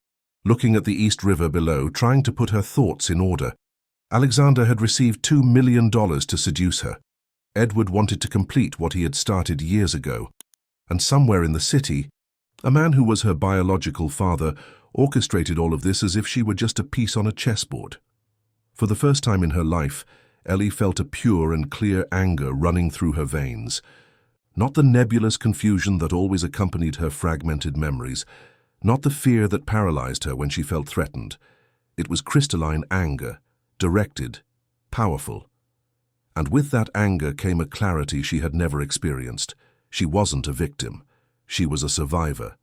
looking at the East River below, trying to put her thoughts in order. Alexander had received $2 million to seduce her. Edward wanted to complete what he had started years ago. And somewhere in the city, a man who was her biological father orchestrated all of this as if she were just a piece on a chessboard. For the first time in her life, Ellie felt a pure and clear anger running through her veins. Not the nebulous confusion that always accompanied her fragmented memories, not the fear that paralyzed her when she felt threatened. It was crystalline anger, directed, powerful. And with that anger came a clarity she had never experienced. She wasn't a victim. She was a survivor.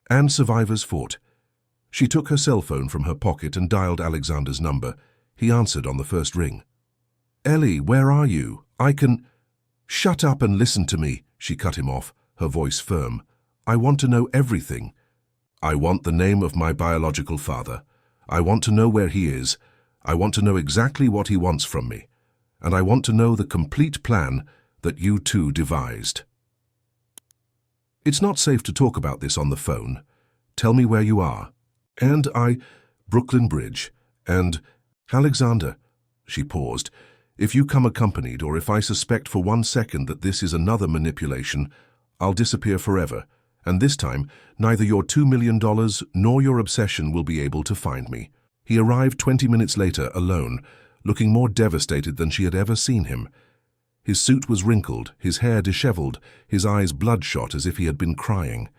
And survivors fought. She took her cell phone from her pocket and dialed Alexander's number. He answered on the first ring. "Ellie, where are you? I can—" "Shut up and listen to me," she cut him off, her voice firm. "I want to know everything. I want the name of my biological father. I want to know where he is. I want to know exactly what he wants from me. And I want to know the complete plan that you two devised." "It's not safe to talk about this on the phone. Tell me where you are." "And Brooklyn Bridge. And Alexander," she paused, "if you come accompanied, or if I suspect for 1 second that this is another manipulation, I'll disappear forever. And this time, neither your $2 million nor your obsession will be able to find me." He arrived 20 minutes later, alone, looking more devastated than she had ever seen him. His suit was wrinkled, his hair disheveled, his eyes bloodshot as if he had been crying.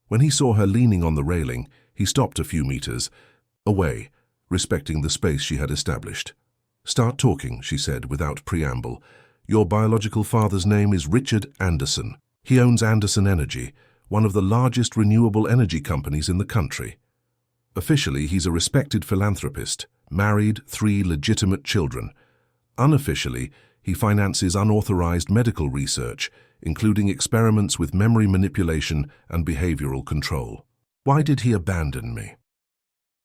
When he saw her leaning on the railing, he stopped a few meters away, respecting the space she had established. "Start talking," she said without preamble. "Your biological father's name is Richard Anderson. He owns Anderson Energy, one of the largest renewable energy companies in the country. Officially, he's a respected philanthropist, married, 3 legitimate children. Unofficially, he finances unauthorized medical research, including experiments with memory manipulation and behavioral control. Why did he abandon me?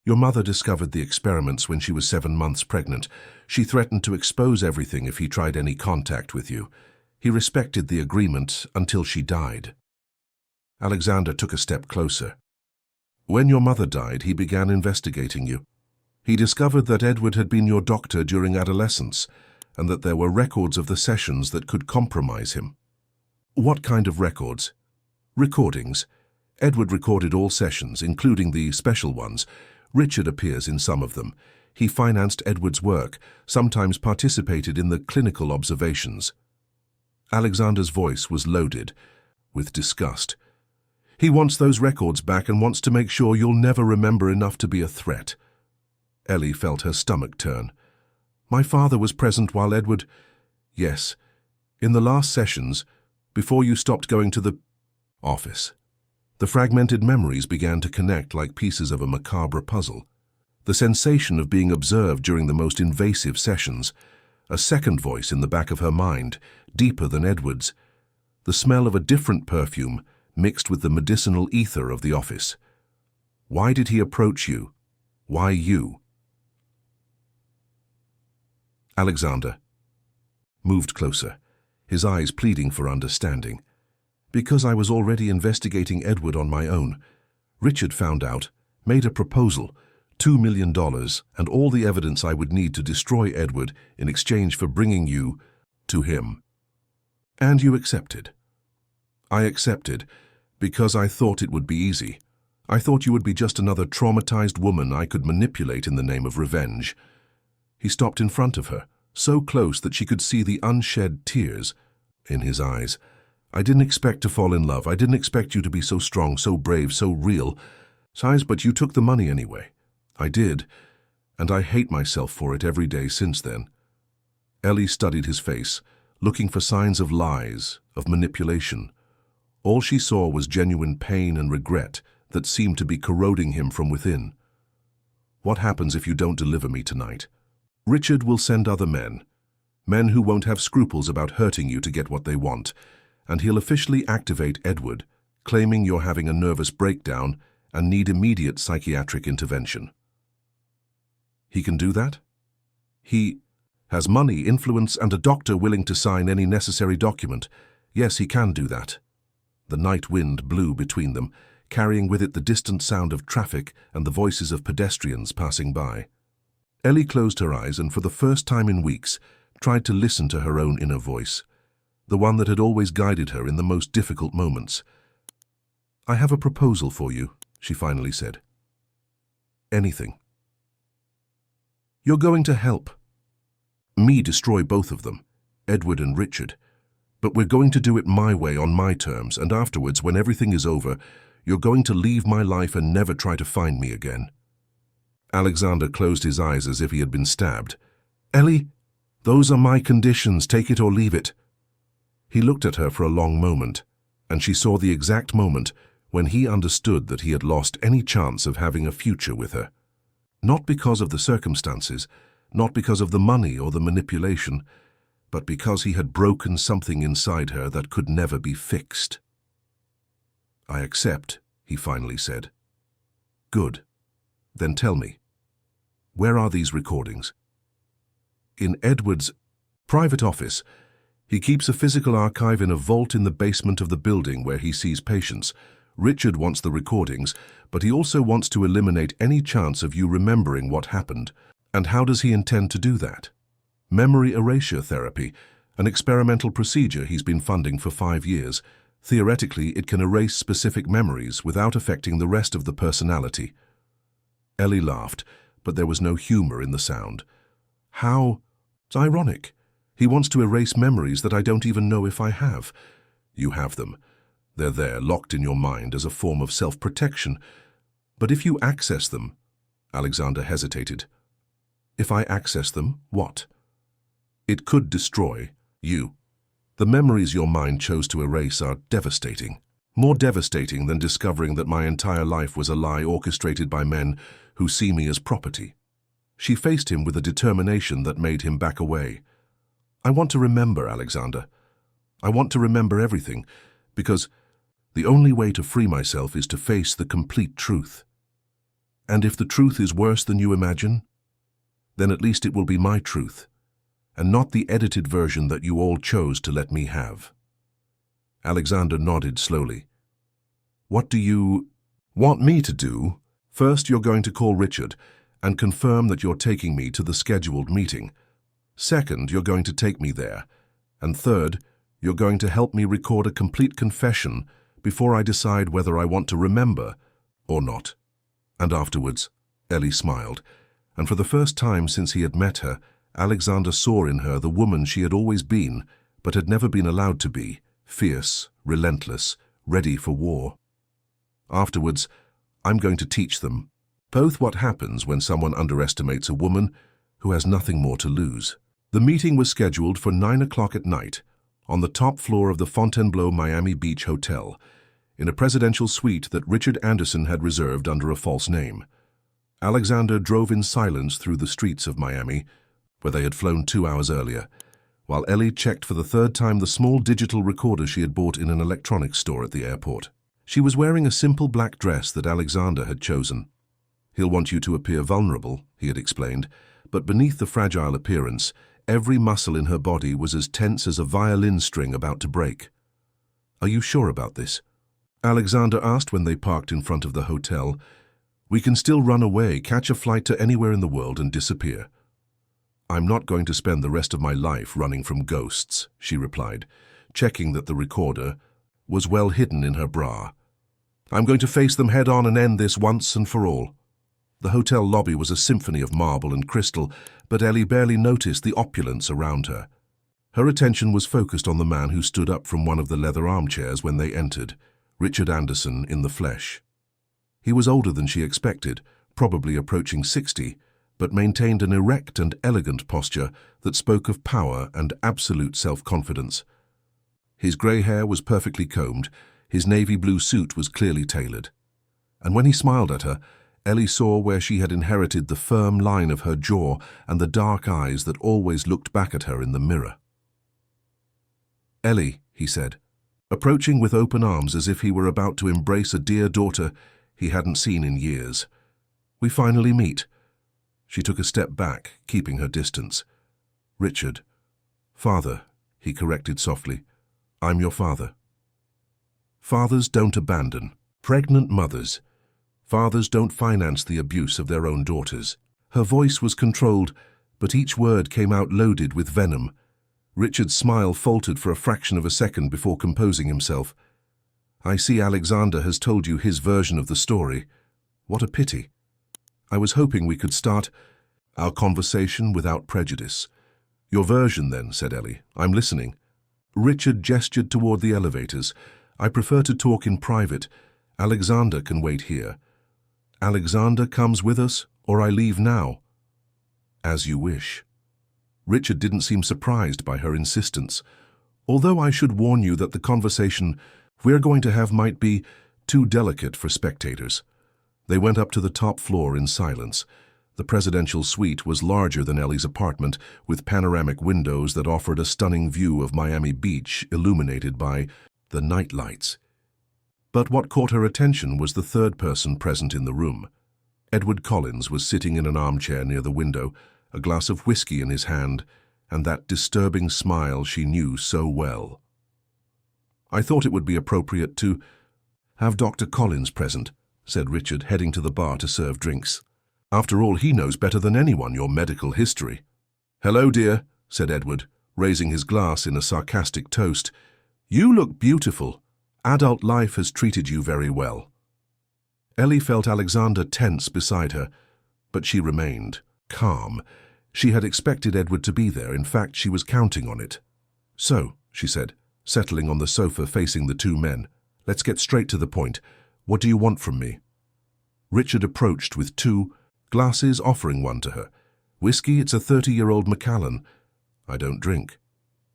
Your mother discovered the experiments when she was 7 months pregnant. She threatened to expose everything if he tried any contact with you. He respected the agreement until she died." Alexander took a step closer. "When your mother died, he began investigating you. He discovered that Edward had been your doctor during adolescence, and that there were records of the sessions that could compromise him." "What kind of records?" "Recordings. Edward recorded all sessions, including the special ones. Richard appears in some of them. He financed Edward's work, sometimes participated in the clinical observations." Alexander's voice was loaded with disgust. "He wants those records back and wants to make sure you'll never remember enough to be a threat." Ellie felt her stomach turn. "My father was present while Edward—" "Yes, in the last sessions, before you stopped going to the—" Office. The fragmented memories began to connect like pieces of a macabre puzzle. The sensation of being observed during the most invasive sessions, a second voice in the back of her mind, deeper than Edward's, the smell of a different perfume mixed with the medicinal ether of the office. Why did he approach you? Why you? Alexander moved closer, his eyes pleading for understanding. Because I was already investigating Edward on my own. Richard found out, made a proposal, $2 million and all the evidence I would need to destroy Edward in exchange for bringing you to him. And you accepted. I accepted because I thought it would be easy. I thought you would be just another traumatized woman I could manipulate in the name of revenge. He stopped in front of her, so close that she could see the unshed tears in his eyes. I didn't expect to fall in love. I didn't expect you to be so strong, so brave, so real. Sighs, but you took the money anyway. I did, and I hate myself for it every day since then. Ellie studied his face, looking for signs of lies, of manipulation. All she saw was genuine pain and regret that seemed to be corroding him from within. What happens if you don't deliver me tonight? Richard will send other men who won't have scruples about hurting you to get what they want, and he'll officially activate Edward, claiming you're having a nervous breakdown and need immediate psychiatric intervention. He can do that? He has money, influence, and a doctor willing to sign any necessary document. Yes, he can do that. The night wind blew between them, carrying with it the distant sound of traffic and the voices of pedestrians passing by. Ellie closed her eyes and, for the first time in weeks, tried to listen to her own inner voice, the one that had always guided her in the most difficult moments. I have a proposal for you, she finally said. Anything. You're going to help me destroy both of them, Edward and Richard. But we're going to do it my way, on my terms, and afterwards, when everything is over, you're going to leave my life and never try to find me again. Alexander closed his eyes as if he had been stabbed. Ellie, those are my conditions, take it or leave it. He looked at her for a long moment, and she saw the exact moment when he understood that he had lost any chance of having a future with her. Not because of the circumstances, not because of the money or the manipulation, but because he had broken something inside her that could never be fixed. I accept, he finally said. Good. Then tell me, where are these recordings? In Edward's private office. He keeps a physical archive in a vault in the basement of the building where he sees patients. Richard wants the recordings, but he also wants to eliminate any chance of you remembering what happened. And how does he intend to do that? Memory erasure therapy, an experimental procedure he's been funding for 5 years. Theoretically, it can erase specific memories without affecting the rest of the personality. Ellie laughed, but there was no humor in the sound. How? It's ironic. He wants to erase memories that I don't even know if I have. You have them. They're there, locked in your mind as a form of self-protection. But if you access them, Alexander hesitated. If I access them, what? It could destroy you. The memories your mind chose to erase are devastating. More devastating than discovering that my entire life was a lie orchestrated by men who see me as property. She faced him with a determination that made him back away. I want to remember, Alexander. I want to remember everything, because the only way to free myself is to face the complete truth. And if the truth is worse than you imagine, then at least it will be my truth, and not the edited version that you all chose to let me have. Alexander nodded slowly. What do you want me to do? First, you're going to call Richard and confirm that you're taking me to the scheduled meeting. Second, you're going to take me there. And third, you're going to help me record a complete confession before I decide whether I want to remember or not. And afterwards, Ellie smiled, and for the first time since he had met her, Alexander saw in her the woman she had always been, but had never been allowed to be, fierce, relentless, ready for war. Afterwards, I'm going to teach them both what happens when someone underestimates a woman who has nothing more to lose. The meeting was scheduled for 9 o'clock at night on the top floor of the Fontainebleau Miami Beach Hotel. in a presidential suite that Richard Anderson had reserved under a false name. Alexander drove in silence through the streets of Miami, where they had flown 2 hours earlier, while Ellie checked for the third time the small digital recorder she had bought in an electronics store at the airport. She was wearing a simple black dress that Alexander had chosen. "He'll want you to appear vulnerable," he had explained, but beneath the fragile appearance, every muscle in her body was as tense as a violin string about to break. "Are you sure about this?" Alexander asked when they parked in front of the hotel. "We can still run away, catch a flight to anywhere in the world and disappear." "I'm not going to spend the rest of my life running from ghosts," she replied, checking that the recorder was well hidden in her bra. "I'm going to face them head-on and end this once and for all." The hotel lobby was a symphony of marble and crystal, but Ellie barely noticed the opulence around her. Her attention was focused on the man who stood up from one of the leather armchairs when they entered, Richard Anderson in the flesh. He was older than she expected, probably approaching 60, but maintained an erect and elegant posture that spoke of power and absolute self-confidence. His grey hair was perfectly combed, his navy blue suit was clearly tailored. And when he smiled at her, Ellie saw where she had inherited the firm line of her jaw and the dark eyes that always looked back at her in the mirror. "Ellie," he said, approaching with open arms as if he were about to embrace a dear daughter he hadn't seen in years. "We finally meet." She took a step back, keeping her distance. "Richard." "Father," he corrected softly. "I'm your father." Fathers don't abandon. Pregnant mothers. Fathers don't finance the abuse of their own daughters. Her voice was controlled, but each word came out loaded with venom. Richard's smile faltered for a fraction of a second before composing himself. "I see Alexander has told you his version of the story. What a pity. I was hoping we could start our conversation without prejudice." "Your version, then," said Ellie. "I'm listening." Richard gestured toward the elevators. "I prefer to talk in private. Alexander can wait here." "Alexander comes with us, or I leave now?" "As you wish." Richard didn't seem surprised by her insistence. "Although I should warn you that the conversation we're going to have might be too delicate for spectators." They went up to the top floor in silence. The presidential suite was larger than Ellie's apartment, with panoramic windows that offered a stunning view of Miami Beach illuminated by the night lights. But what caught her attention was the third person present in the room. Edward Collins was sitting in an armchair near the window, a glass of whiskey in his hand, and that disturbing smile she knew so well. "I thought it would be appropriate to have Dr. Collins present," said Richard, heading to the bar to serve drinks. "After all, he knows better than anyone your medical history." "Hello, dear," said Edward, raising his glass in a sarcastic toast. "You look beautiful. Adult life has treated you very well." Ellie felt Alexander tense beside her, but she remained calm. She had expected Edward to be there. In fact, she was counting on it. "So," she said, settling on the sofa facing the two men, "let's get straight to the point. What do you want from me?" Richard approached with 2 glasses, offering one to her. "Whiskey, it's a 30-year-old Macallan." "I don't drink."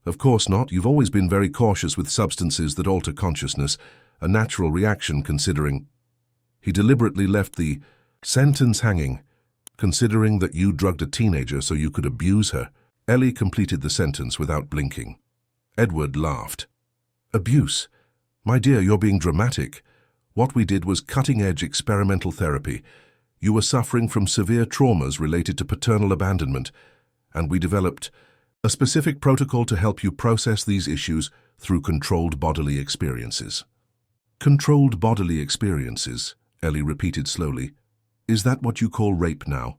"Of course not. You've always been very cautious with substances that alter consciousness, a natural reaction considering—" He deliberately left the sentence hanging. "Considering that you drugged a teenager so you could abuse her." Ellie completed the sentence without blinking. Edward laughed. "Abuse? My dear, you're being dramatic. What we did was cutting-edge experimental therapy. You were suffering from severe traumas related to paternal abandonment, and we developed a specific protocol to help you process these issues through controlled bodily experiences." "Controlled bodily experiences," Ellie repeated slowly. "Is that what you call rape now?"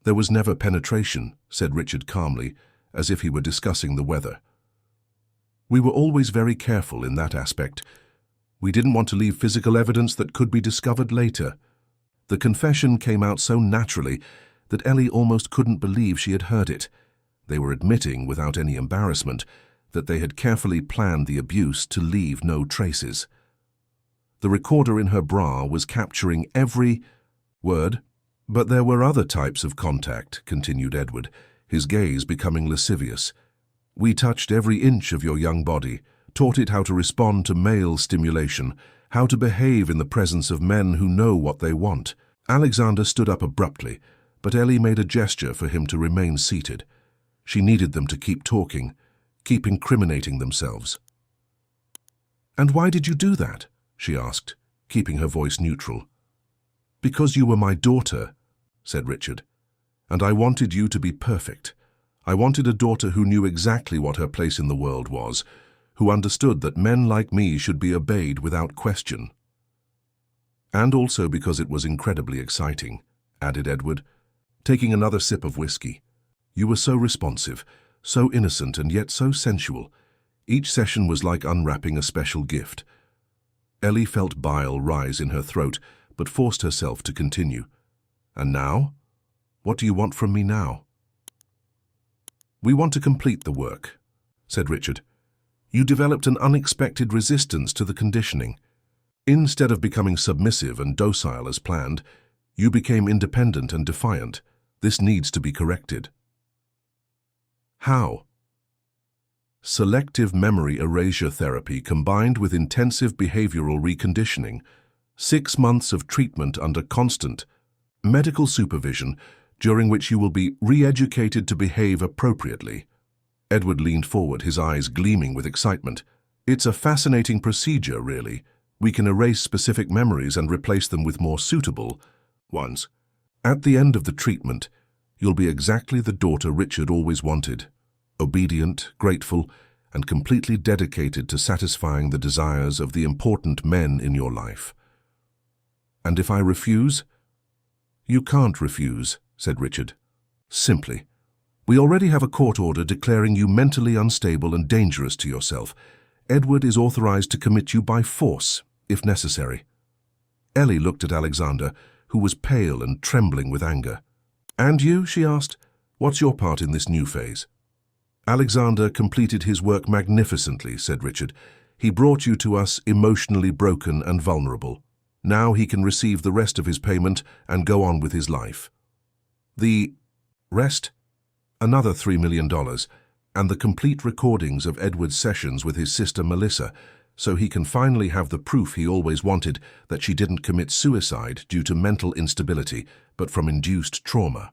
"There was never penetration," said Richard calmly, as if he were discussing the weather. "We were always very careful in that aspect. We didn't want to leave physical evidence that could be discovered later." The confession came out so naturally that Ellie almost couldn't believe she had heard it. They were admitting, without any embarrassment, that they had carefully planned the abuse to leave no traces. The recorder in her bra was capturing every word. "But there were other types of contact," continued Edward, his gaze becoming lascivious. "We touched every inch of your young body, taught it how to respond to male stimulation, how to behave in the presence of men who know what they want. Alexander stood up abruptly, but Ellie made a gesture for him to remain seated. She needed them to keep talking, keep incriminating themselves. "And why did you do that?" she asked, keeping her voice neutral. "Because you were my daughter," said Richard, "and I wanted you to be perfect. I wanted a daughter who knew exactly what her place in the world was, who understood that men like me should be obeyed without question." "And also because it was incredibly exciting," added Edward, taking another sip of whiskey. "You were so responsive, so innocent and yet so sensual. Each session was like unwrapping a special gift." Ellie felt bile rise in her throat, but forced herself to continue. "And now? What do you want from me now?" "We want to complete the work," said Richard. "You developed an unexpected resistance to the conditioning. Instead of becoming submissive and docile as planned, you became independent and defiant. This needs to be corrected." "How?" "Selective memory erasure therapy combined with intensive behavioral reconditioning, 6 months of treatment under constant medical supervision, during which you will be re-educated to behave appropriately." Edward leaned forward, his eyes gleaming with excitement. "It's a fascinating procedure, really. We can erase specific memories and replace them with more suitable ones. At the end of the treatment, you'll be exactly the daughter Richard always wanted. Obedient, grateful, and completely dedicated to satisfying the desires of the important men in your life." "And if I refuse?" "You can't refuse," said Richard. "Simply. We already have a court order declaring you mentally unstable and dangerous to yourself. Edward is authorized to commit you by force, if necessary." Ellie looked at Alexander, who was pale and trembling with anger. "And you?" she asked. "What's your part in this new phase?" "Alexander completed his work magnificently," said Richard. "He brought you to us emotionally broken and vulnerable. Now he can receive the rest of his payment and go on with his life." "The rest?" "Another $3 million, and the complete recordings of Edward's sessions with his sister Melissa, so he can finally have the proof he always wanted that she didn't commit suicide due to mental instability, but from induced trauma."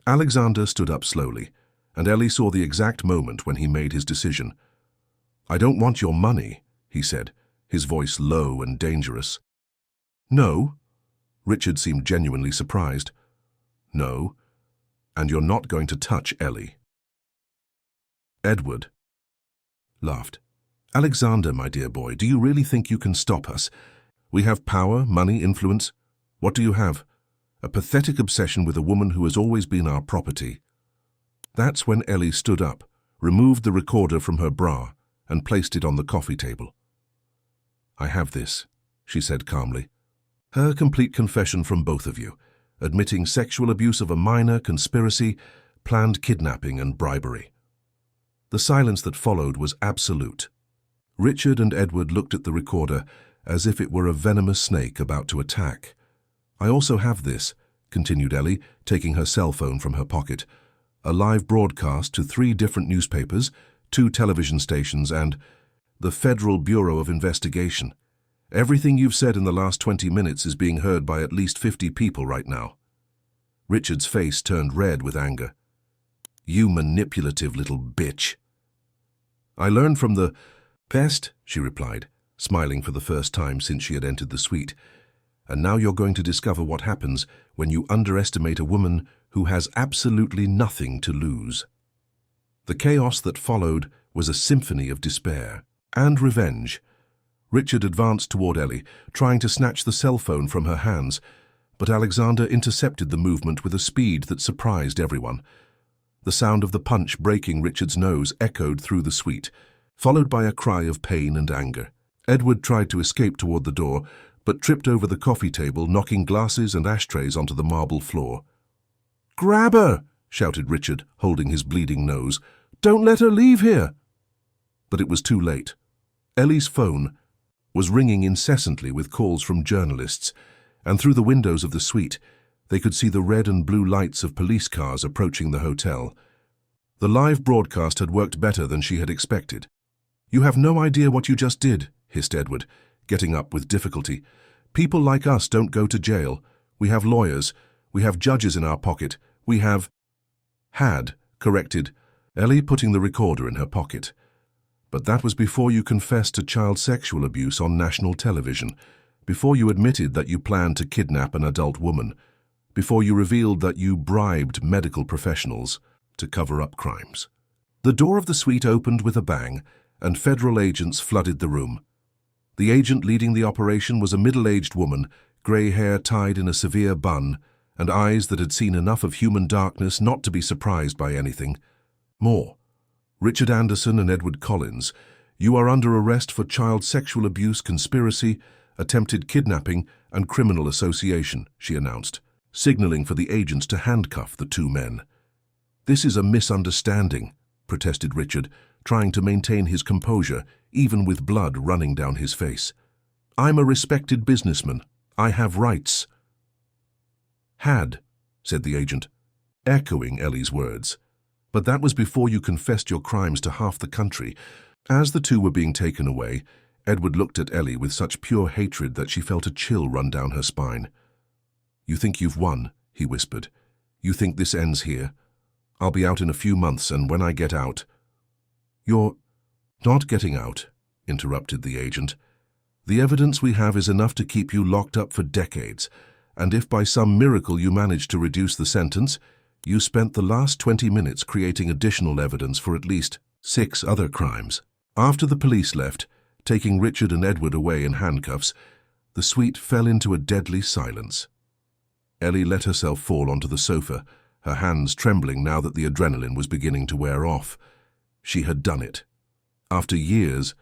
Alexander stood up slowly, and Ellie saw the exact moment when he made his decision. "I don't want your money," he said, his voice low and dangerous. "No?" Richard seemed genuinely surprised. "No. And you're not going to touch Ellie." Edward laughed. "Alexander, my dear boy, do you really think you can stop us? We have power, money, influence. What do you have? A pathetic obsession with a woman who has always been our property." That's when Ellie stood up, removed the recorder from her bra, and placed it on the coffee table. "I have this," she said calmly. "Her complete confession from both of you, admitting sexual abuse of a minor, conspiracy, planned kidnapping and bribery." The silence that followed was absolute. Richard and Edward looked at the recorder as if it were a venomous snake about to attack. "I also have this," continued Ellie, taking her cell phone from her pocket. "A live broadcast to 3 different newspapers, 2 television stations, and the Federal Bureau of Investigation. Everything you've said in the last 20 minutes is being heard by at least 50 people right now." Richard's face turned red with anger. "You manipulative little bitch." "I learned from the pest," she replied, smiling for the first time since she had entered the suite. "And now you're going to discover what happens when you underestimate a woman who has absolutely nothing to lose." The chaos that followed was a symphony of despair and revenge. Richard advanced toward Ellie, trying to snatch the cell phone from her hands, but Alexander intercepted the movement with a speed that surprised everyone. The sound of the punch breaking Richard's nose echoed through the suite, followed by a cry of pain and anger. Edward tried to escape toward the door, but tripped over the coffee table, knocking glasses and ashtrays onto the marble floor. "Grab her!" shouted Richard, holding his bleeding nose. "Don't let her leave here!" But it was too late. Ellie's phone was ringing incessantly with calls from journalists, and through the windows of the suite, they could see the red and blue lights of police cars approaching the hotel. The live broadcast had worked better than she had expected. You have no idea what you just did, hissed Edward, getting up with difficulty. People like us don't go to jail. We have lawyers. We have judges in our pocket. We have... Had, corrected Ellie, putting the recorder in her pocket. But that was before you confessed to child sexual abuse on national television, before you admitted that you planned to kidnap an adult woman, before you revealed that you bribed medical professionals to cover up crimes. The door of the suite opened with a bang, and federal agents flooded the room. The agent leading the operation was a middle-aged woman, grey hair tied in a severe bun, and eyes that had seen enough of human darkness not to be surprised by anything. More. Richard Anderson and Edward Collins, you are under arrest for child sexual abuse, conspiracy, attempted kidnapping, and criminal association, she announced, signaling for the agents to handcuff the two men. This is a misunderstanding, protested Richard, trying to maintain his composure, even with blood running down his face. I'm a respected businessman. I have rights. Had, said the agent, echoing Ellie's words. But that was before you confessed your crimes to half the country. As the two were being taken away, Edward looked at Ellie with such pure hatred that she felt a chill run down her spine. You think you've won, he whispered. You think this ends here? I'll be out in a few months, and when I get out... You're not getting out, interrupted the agent. The evidence we have is enough to keep you locked up for decades, and if by some miracle you manage to reduce the sentence, you spent the last 20 minutes creating additional evidence for at least 6 other crimes. After the police left, taking Richard and Edward away in handcuffs, the suite fell into a deadly silence. Ellie let herself fall onto the sofa, her hands trembling now that the adrenaline was beginning to wear off. She had done it. After years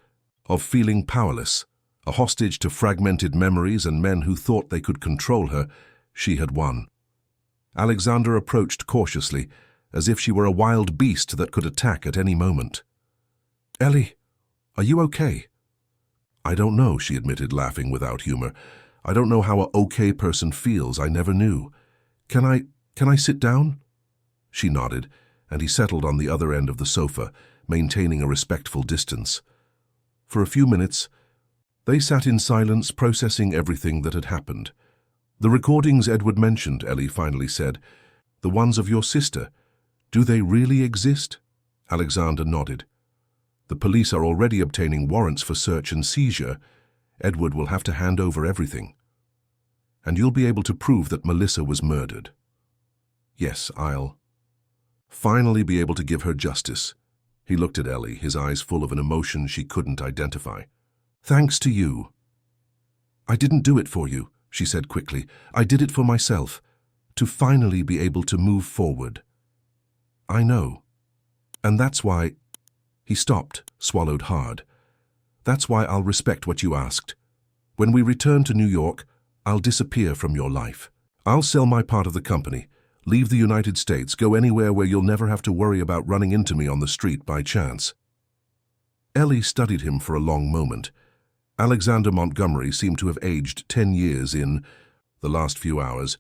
of feeling powerless, a hostage to fragmented memories and men who thought they could control her, she had won. Alexander approached cautiously, as if she were a wild beast that could attack at any moment. Ellie, are you okay? I don't know, she admitted, laughing without humor. I don't know how a okay person feels. I never knew. Can I sit down? She nodded, and he settled on the other end of the sofa, maintaining a respectful distance. For a few minutes, they sat in silence, processing everything that had happened. The recordings Edward mentioned, Ellie finally said. The ones of your sister. Do they really exist? Alexander nodded. The police are already obtaining warrants for search and seizure. Edward will have to hand over everything. And you'll be able to prove that Melissa was murdered. Yes, I'll finally be able to give her justice. He looked at Ellie, his eyes full of an emotion she couldn't identify. Thanks to you. I didn't do it for you, she said quickly. I did it for myself, to finally be able to move forward. I know. And that's why... He stopped, swallowed hard. That's why I'll respect what you asked. When we return to New York, I'll disappear from your life. I'll sell my part of the company, leave the United States, go anywhere where you'll never have to worry about running into me on the street by chance. Ellie studied him for a long moment. Alexander Montgomery seemed to have aged 10 years in the last few hours.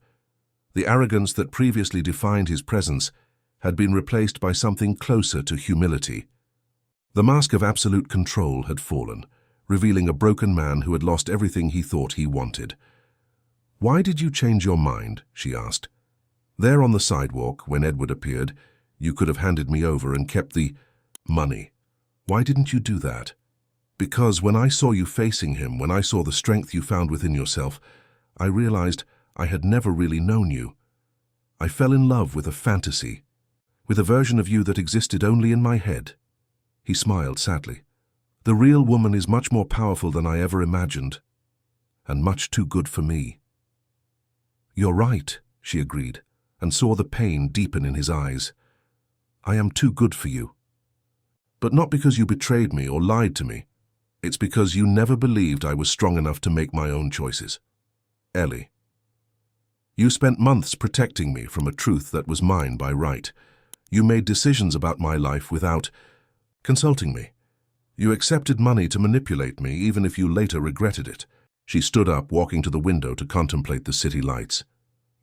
The arrogance that previously defined his presence had been replaced by something closer to humility. The mask of absolute control had fallen, revealing a broken man who had lost everything he thought he wanted. Why did you change your mind? She asked. There on the sidewalk, when Edward appeared, you could have handed me over and kept the money. Why didn't you do that? Because when I saw you facing him, when I saw the strength you found within yourself, I realized I had never really known you. I fell in love with a fantasy, with a version of you that existed only in my head. He smiled sadly. The real woman is much more powerful than I ever imagined, and much too good for me. You're right, she agreed, and saw the pain deepen in his eyes. I am too good for you. But not because you betrayed me or lied to me. It's because you never believed I was strong enough to make my own choices. Ellie. You spent months protecting me from a truth that was mine by right. You made decisions about my life without consulting me. You accepted money to manipulate me, even if you later regretted it. She stood up, walking to the window to contemplate the city lights.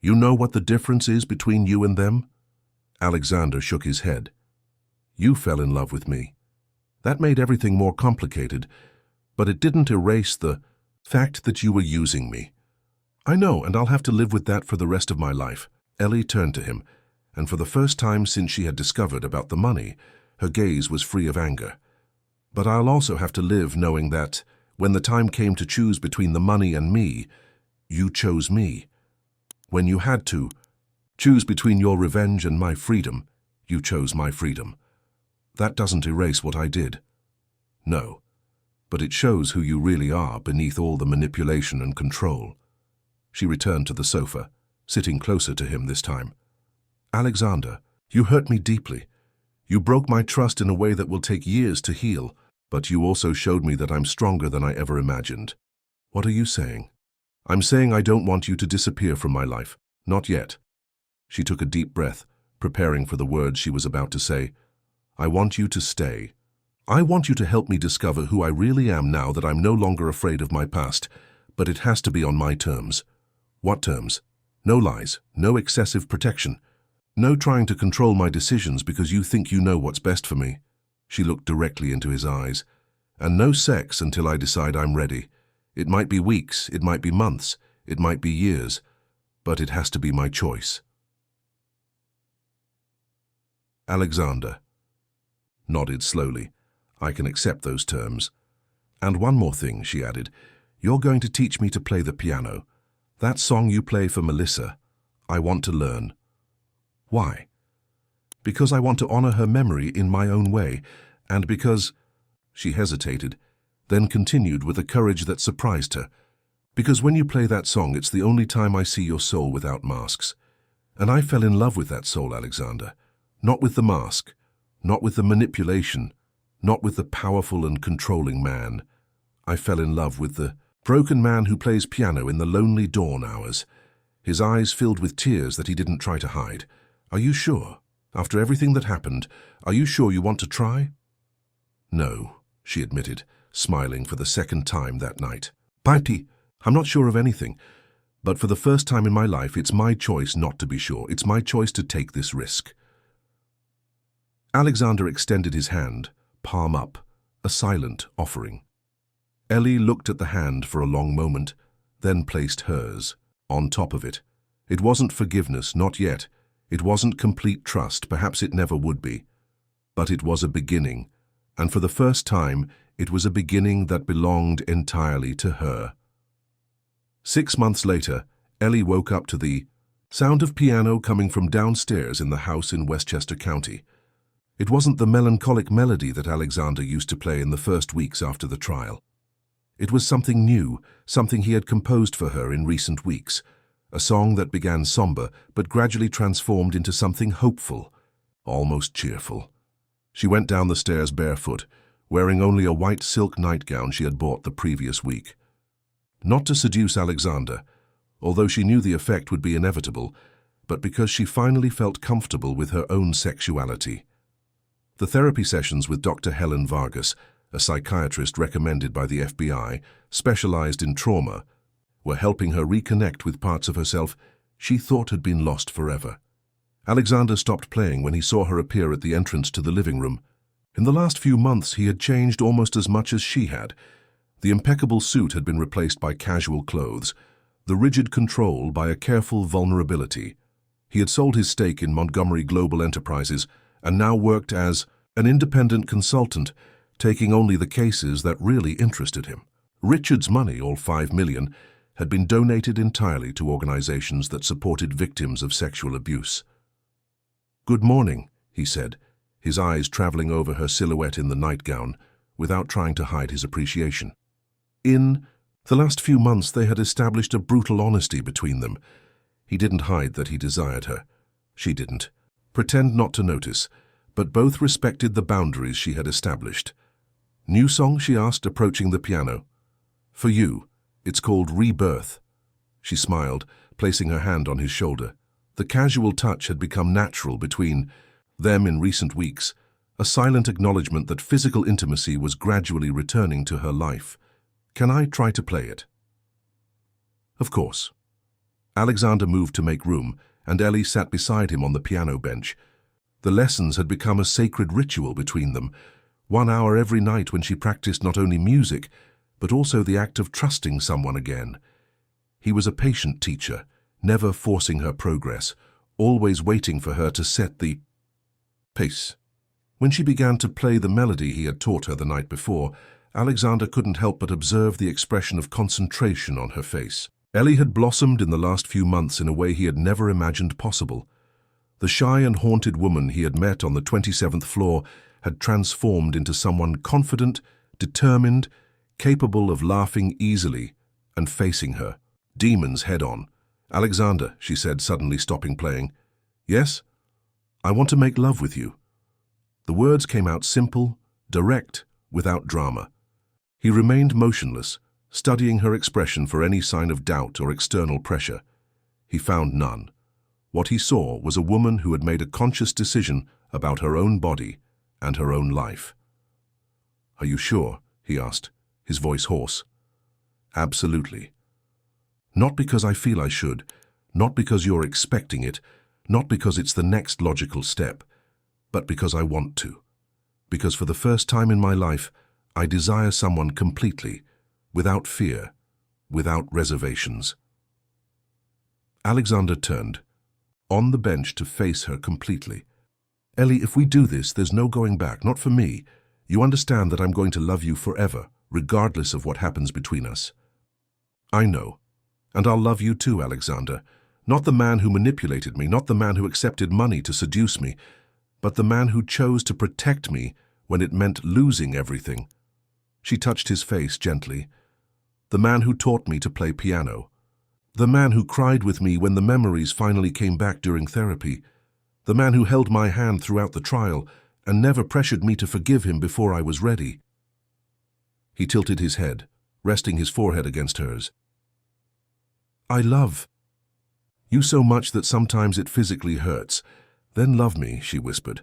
You know what the difference is between you and them? Alexander shook his head. You fell in love with me. That made everything more complicated, but it didn't erase the fact that you were using me. I know, and I'll have to live with that for the rest of my life. Ellie turned to him, and for the first time since she had discovered about the money, her gaze was free of anger. But I'll also have to live knowing that, when the time came to choose between the money and me, you chose me. When you had to choose between your revenge and my freedom, you chose my freedom. That doesn't erase what I did. No, but it shows who you really are beneath all the manipulation and control. She returned to the sofa, sitting closer to him this time. Alexander, you hurt me deeply. You broke my trust in a way that will take years to heal, but you also showed me that I'm stronger than I ever imagined. What are you saying? I'm saying I don't want you to disappear from my life. Not yet. She took a deep breath, preparing for the words she was about to say. I want you to stay. I want you to help me discover who I really am now that I'm no longer afraid of my past, but it has to be on my terms. What terms? No lies, no excessive protection, no trying to control my decisions because you think you know what's best for me. She looked directly into his eyes. And no sex until I decide I'm ready. It might be weeks, it might be months, it might be years, but it has to be my choice. Alexander nodded slowly. I can accept those terms. And one more thing, she added. You're going to teach me to play the piano. That song you play for Melissa, I want to learn. Why? Because I want to honor her memory in my own way, and because... She hesitated, then continued with a courage that surprised her. Because when you play that song, it's the only time I see your soul without masks. And I fell in love with that soul, Alexander. Not with the mask, not with the manipulation, not with the powerful and controlling man. I fell in love with the broken man who plays piano in the lonely dawn hours, his eyes filled with tears that he didn't try to hide. Are you sure? After everything that happened, are you sure you want to try? No, she admitted, smiling for the second time that night. Patty, I'm not sure of anything, but for the first time in my life, it's my choice not to be sure. It's my choice to take this risk. Alexander extended his hand, palm up, a silent offering. Ellie looked at the hand for a long moment, then placed hers on top of it. It wasn't forgiveness, not yet. It wasn't complete trust, perhaps it never would be. But it was a beginning, and for the first time, it was a beginning that belonged entirely to her. 6 months later, Ellie woke up to the sound of piano coming from downstairs in the house in Westchester County. It wasn't the melancholic melody that Alexander used to play in the first weeks after the trial. It was something new, something he had composed for her in recent weeks, a song that began somber but gradually transformed into something hopeful, almost cheerful. She went down the stairs barefoot, wearing only a white silk nightgown she had bought the previous week. Not to seduce Alexander, although she knew the effect would be inevitable, but because she finally felt comfortable with her own sexuality. The therapy sessions with Dr. Helen Vargas, a psychiatrist recommended by the FBI, specialized in trauma, were helping her reconnect with parts of herself she thought had been lost forever. Alexander stopped playing when he saw her appear at the entrance to the living room. In the last few months, he had changed almost as much as she had. The impeccable suit had been replaced by casual clothes, the rigid control by a careful vulnerability. He had sold his stake in Montgomery Global Enterprises and now worked as an independent consultant, taking only the cases that really interested him. Richard's money, all $5 million, had been donated entirely to organizations that supported victims of sexual abuse. "Good morning," he said, his eyes traveling over her silhouette in the nightgown, without trying to hide his appreciation. In the last few months, they had established a brutal honesty between them. He didn't hide that he desired her. She didn't. Pretend not to notice, but both respected the boundaries she had established. "New song?" she asked, approaching the piano. "For you. It's called Rebirth." She smiled, placing her hand on his shoulder. The casual touch had become natural between them in recent weeks, a silent acknowledgement that physical intimacy was gradually returning to her life. "Can I try to play it?" "Of course." Alexander moved to make room, and Ellie sat beside him on the piano bench. The lessons had become a sacred ritual between them, 1 hour every night when she practiced not only music, but also the act of trusting someone again. He was a patient teacher, never forcing her progress, always waiting for her to set the pace. When she began to play the melody he had taught her the night before, Alexander couldn't help but observe the expression of concentration on her face. Ellie had blossomed in the last few months in a way he had never imagined possible. The shy and haunted woman he had met on the 27th floor had transformed into someone confident, determined, capable of laughing easily and facing her demons head-on. "Alexander," she said, suddenly stopping playing. "Yes? I want to make love with you." The words came out simple, direct, without drama. He remained motionless, studying her expression for any sign of doubt or external pressure. He found none. What he saw was a woman who had made a conscious decision about her own body and her own life. "Are you sure?" he asked, his voice hoarse. "Absolutely. Not because I feel I should, not because you're expecting it, not because it's the next logical step, but because I want to. Because for the first time in my life, I desire someone completely, without fear, without reservations." Alexander turned, on the bench to face her completely. "Ellie, if we do this, there's no going back, not for me. You understand that I'm going to love you forever, regardless of what happens between us." "I know. And I'll love you too, Alexander. Not the man who manipulated me, not the man who accepted money to seduce me, but the man who chose to protect me when it meant losing everything." She touched his face gently. "The man who taught me to play piano. The man who cried with me when the memories finally came back during therapy. The man who held my hand throughout the trial and never pressured me to forgive him before I was ready." He tilted his head, resting his forehead against hers. "I love you so much that sometimes it physically hurts. Then love me," she whispered.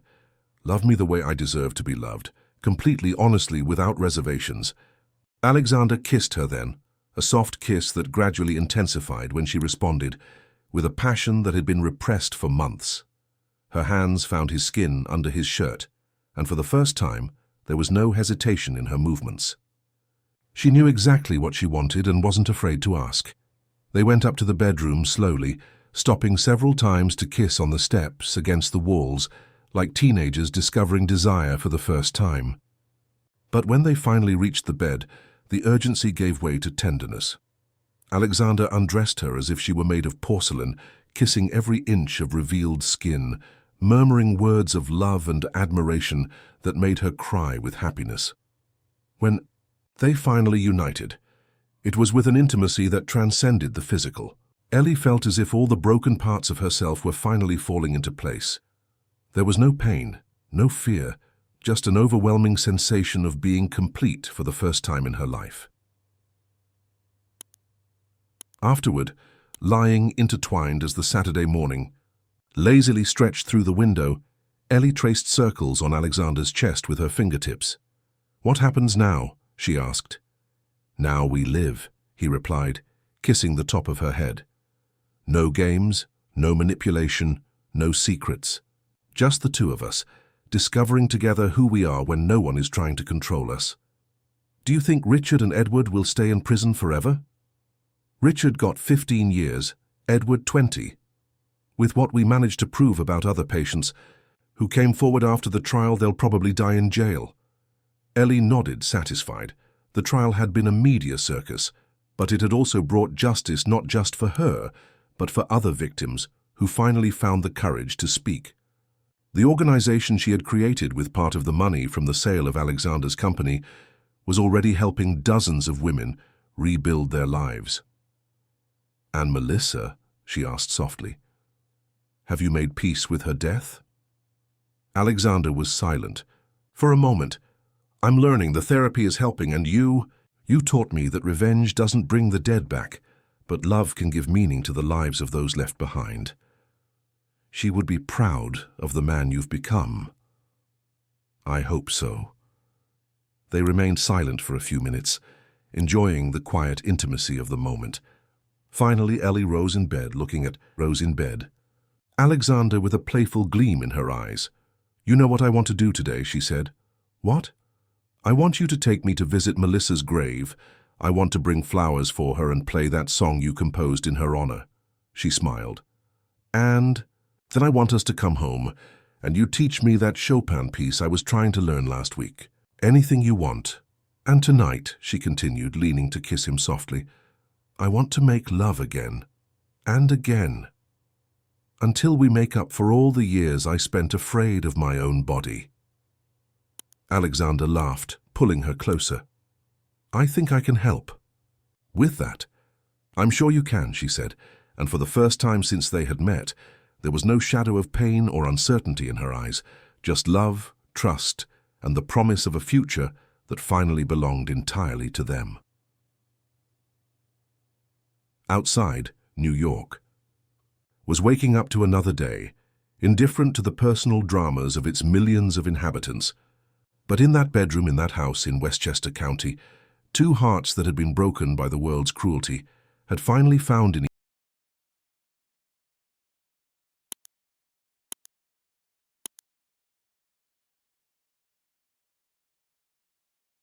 "Love me the way I deserve to be loved, completely, honestly, without reservations." Alexander kissed her then, a soft kiss that gradually intensified when she responded, with a passion that had been repressed for months. Her hands found his skin under his shirt, and for the first time, there was no hesitation in her movements. She knew exactly what she wanted and wasn't afraid to ask. They went up to the bedroom slowly, stopping several times to kiss on the steps, against the walls, like teenagers discovering desire for the first time. But when they finally reached the bed, the urgency gave way to tenderness. Alexander undressed her as if she were made of porcelain, kissing every inch of revealed skin, murmuring words of love and admiration that made her cry with happiness. When they finally united, it was with an intimacy that transcended the physical. Ellie felt as if all the broken parts of herself were finally falling into place. There was no pain, no fear, just an overwhelming sensation of being complete for the first time in her life. Afterward, lying intertwined as the Saturday morning lazily stretched through the window, Ellie traced circles on Alexander's chest with her fingertips. "What happens now?" she asked. "Now we live," he replied, kissing the top of her head. "No games, no manipulation, no secrets. Just the two of us, discovering together who we are when no one is trying to control us. Do you think Richard and Edward will stay in prison forever?" "Richard got 15 years, Edward 20. With what we managed to prove about other patients who came forward after the trial, they'll probably die in jail." Ellie nodded, satisfied. The trial had been a media circus, but it had also brought justice not just for her, but for other victims who finally found the courage to speak. The organization she had created with part of the money from the sale of Alexander's company was already helping dozens of women rebuild their lives. "And Melissa?" she asked softly. "Have you made peace with her death?" Alexander was silent. For a moment, "I'm learning, the therapy is helping, and you taught me that revenge doesn't bring the dead back, but love can give meaning to the lives of those left behind. She would be proud of the man you've become." "I hope so." They remained silent for a few minutes, enjoying the quiet intimacy of the moment. Finally, Ellie rose in bed, Alexander with a playful gleam in her eyes. "You know what I want to do today," she said. "What?" I want you to take me to visit Melissa's grave. I want to bring flowers for her and play that song you composed in her honor." She smiled. "And then I want us to come home, and you teach me that Chopin piece I was trying to learn last week. Anything you want. And tonight," she continued, leaning to kiss him softly, "I want to make love again. And again. Until we make up for all the years I spent afraid of my own body." Alexander laughed, pulling her closer. "I think I can help." "With that?" "I'm sure you can," she said, and for the first time since they had met, there was no shadow of pain or uncertainty in her eyes, just love, trust, and the promise of a future that finally belonged entirely to them. Outside, New York was waking up to another day, indifferent to the personal dramas of its millions of inhabitants. But in that bedroom in that house in Westchester County, two hearts that had been broken by the world's cruelty had finally found in